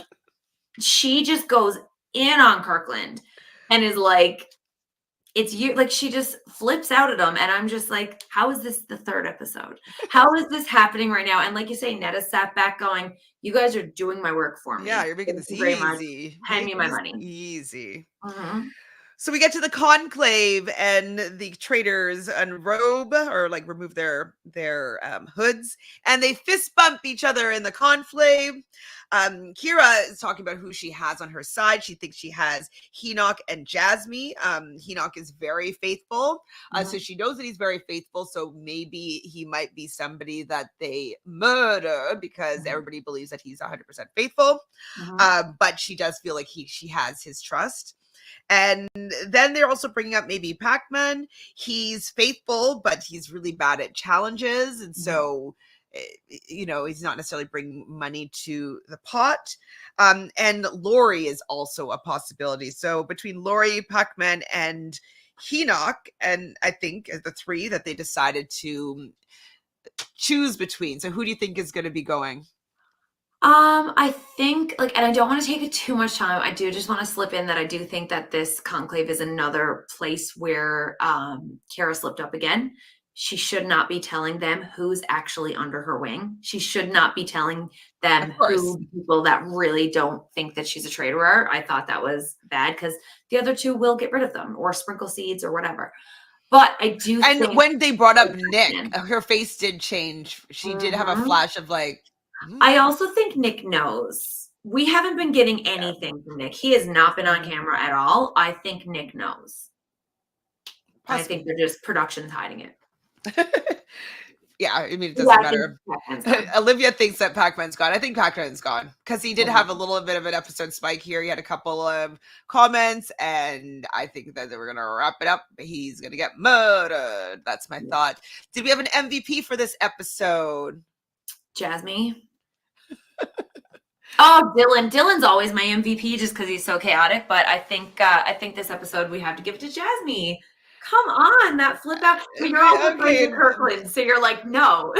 she just goes in on Kirkland and is like, it's you. Like, she just flips out at him. And I'm just like, how is this the third episode? How is this happening right now? And like you say, Netta sat back going, you guys are doing my work for Yeah, me. you're making Thank this you very much. easy. Hand me Making my this money. easy. Mhm. So we get to the conclave, and the traitors unrobe, or like remove their hoods, and they fist bump each other in the conclave. Kira is talking about who she has on her side. She thinks she has Enoch and Jasmine. Enoch is very faithful, so Mhm. she knows that he's very faithful. So maybe he might be somebody that they murder because Mhm. everybody believes that he's 100% faithful. Mhm. But she does feel like she has his trust. And then they're also bringing up maybe Pac-Man. He's faithful, but he's really bad at challenges. And Mhm. so, he's not necessarily bringing money to the pot. And Lori is also a possibility. So between Lori, Pac-Man, and Enoch, and I think the three that they decided to choose between. So who do you think is going to be going? I think like, and I don't want to take it too much time. I do just want to slip in that I do think that this conclave is another place where Kara slipped up again. She should not be telling them who's actually under her wing. She should not be telling them Of course. who the people that really don't think that she's a traitor are. I thought that was bad because the other two will get rid of them or sprinkle seeds or whatever. But I do And think when they brought up like, Nick, her face did change. She did have a Mhm. flash of like, I also think Nick knows. We haven't been getting yeah, anything from Nick. He has not been on camera at all. I think Nick knows. And I think possibly. they're just production's hiding it. Yeah, I mean, it Yeah, doesn't I think matter. Pac-Man's gone. Olivia thinks that Pac-Man's gone. I think Pac-Man's gone because he did Mhm. have a little bit of an episode spike here. He had a couple of comments, and I think that they were gonna wrap it up. He's gonna get murdered. That's my Yeah. thought. Did we have an MVP for this episode? Jasmine. Oh, Dylan. Dylan's always my MVP just because he's so chaotic. But I think this episode we have to give it to Jasmine. Come on, that flip out. But you're also friends Okay, with Kirkland, so you're like, no.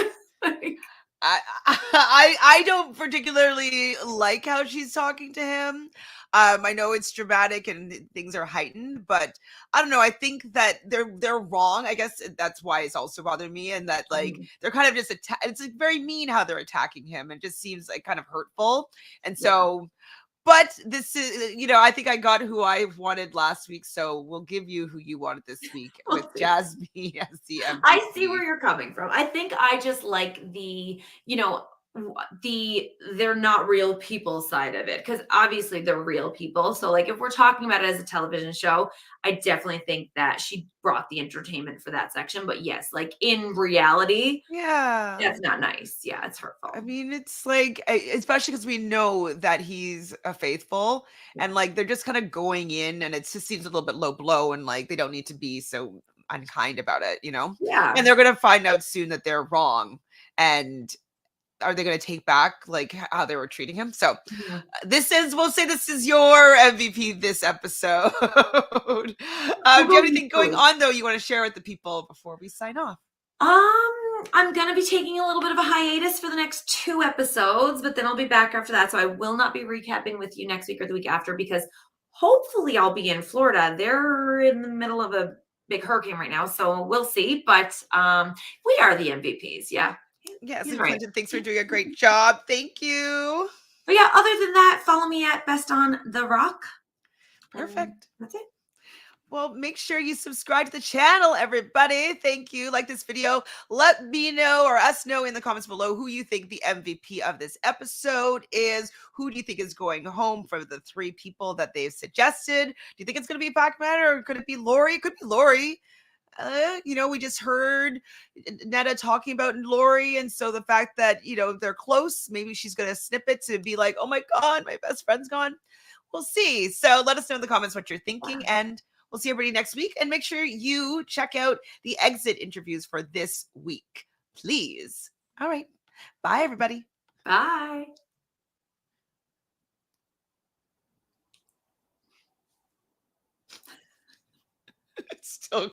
Like, I don't particularly like how she's talking to him. I know it's dramatic and things are heightened, but I don't know. I think that they're wrong. I guess that's why it's also bothering me, and that like mhm. they're kind of just it's like very mean how they're attacking him. It just seems like kind of hurtful, and Yeah. so. But this is, I think I got who I wanted last week, so we'll give you who you wanted this week with Jasmine as the I see where MVP. you're coming from. I think I just like the, they're not real people side of it, because obviously they're real people. So like if we're talking about it as a television show, I definitely think that she brought the entertainment for that section. But yes, like in reality, Yeah. that's not nice. Yeah, it's hurtful. I mean, it's like, especially because we know that he's a faithful, and like they're just kind of going in, and it just seems a little bit low blow, and like they don't need to be so unkind about it, you know? And Yeah. they're gonna find out soon that they're wrong. And are they gonna take back like how they were treating him? So Mhm. we'll say this is your MVP this episode. Do We'll you go have anything going equally. on though you want to share with the people before we sign off? I'm gonna be taking a little bit of a hiatus for the next 2 episodes, but then I'll be back after that. So I will not be recapping with you next week or the week after, because hopefully I'll be in Florida. They're in the middle of a big hurricane right now, so we'll see. But we are the MVPs. Yeah, Yes, he's and right. Clinton, thanks for doing a great job. Thank you. But yeah, other than that, follow me at Best on the Rock, and Perfect. that's it. Well, make sure you subscribe to the channel, everybody. Thank you. Like this video. Let me know or us know in the comments below who you think the MVP of this episode is. Who do you think is going home for the 3 people that they've suggested? Do you think it's going to be Pac-Man or could it be Lori? It could be Lori. We just heard Netta talking about Lori, and so the fact that they're close, maybe she's gonna snip it to be like, "Oh my god, my best friend's gone." We'll see. So let us know in the comments what you're thinking, and we'll see everybody next week. And make sure you check out the exit interviews for this week, please. All right, bye everybody. Bye. It's still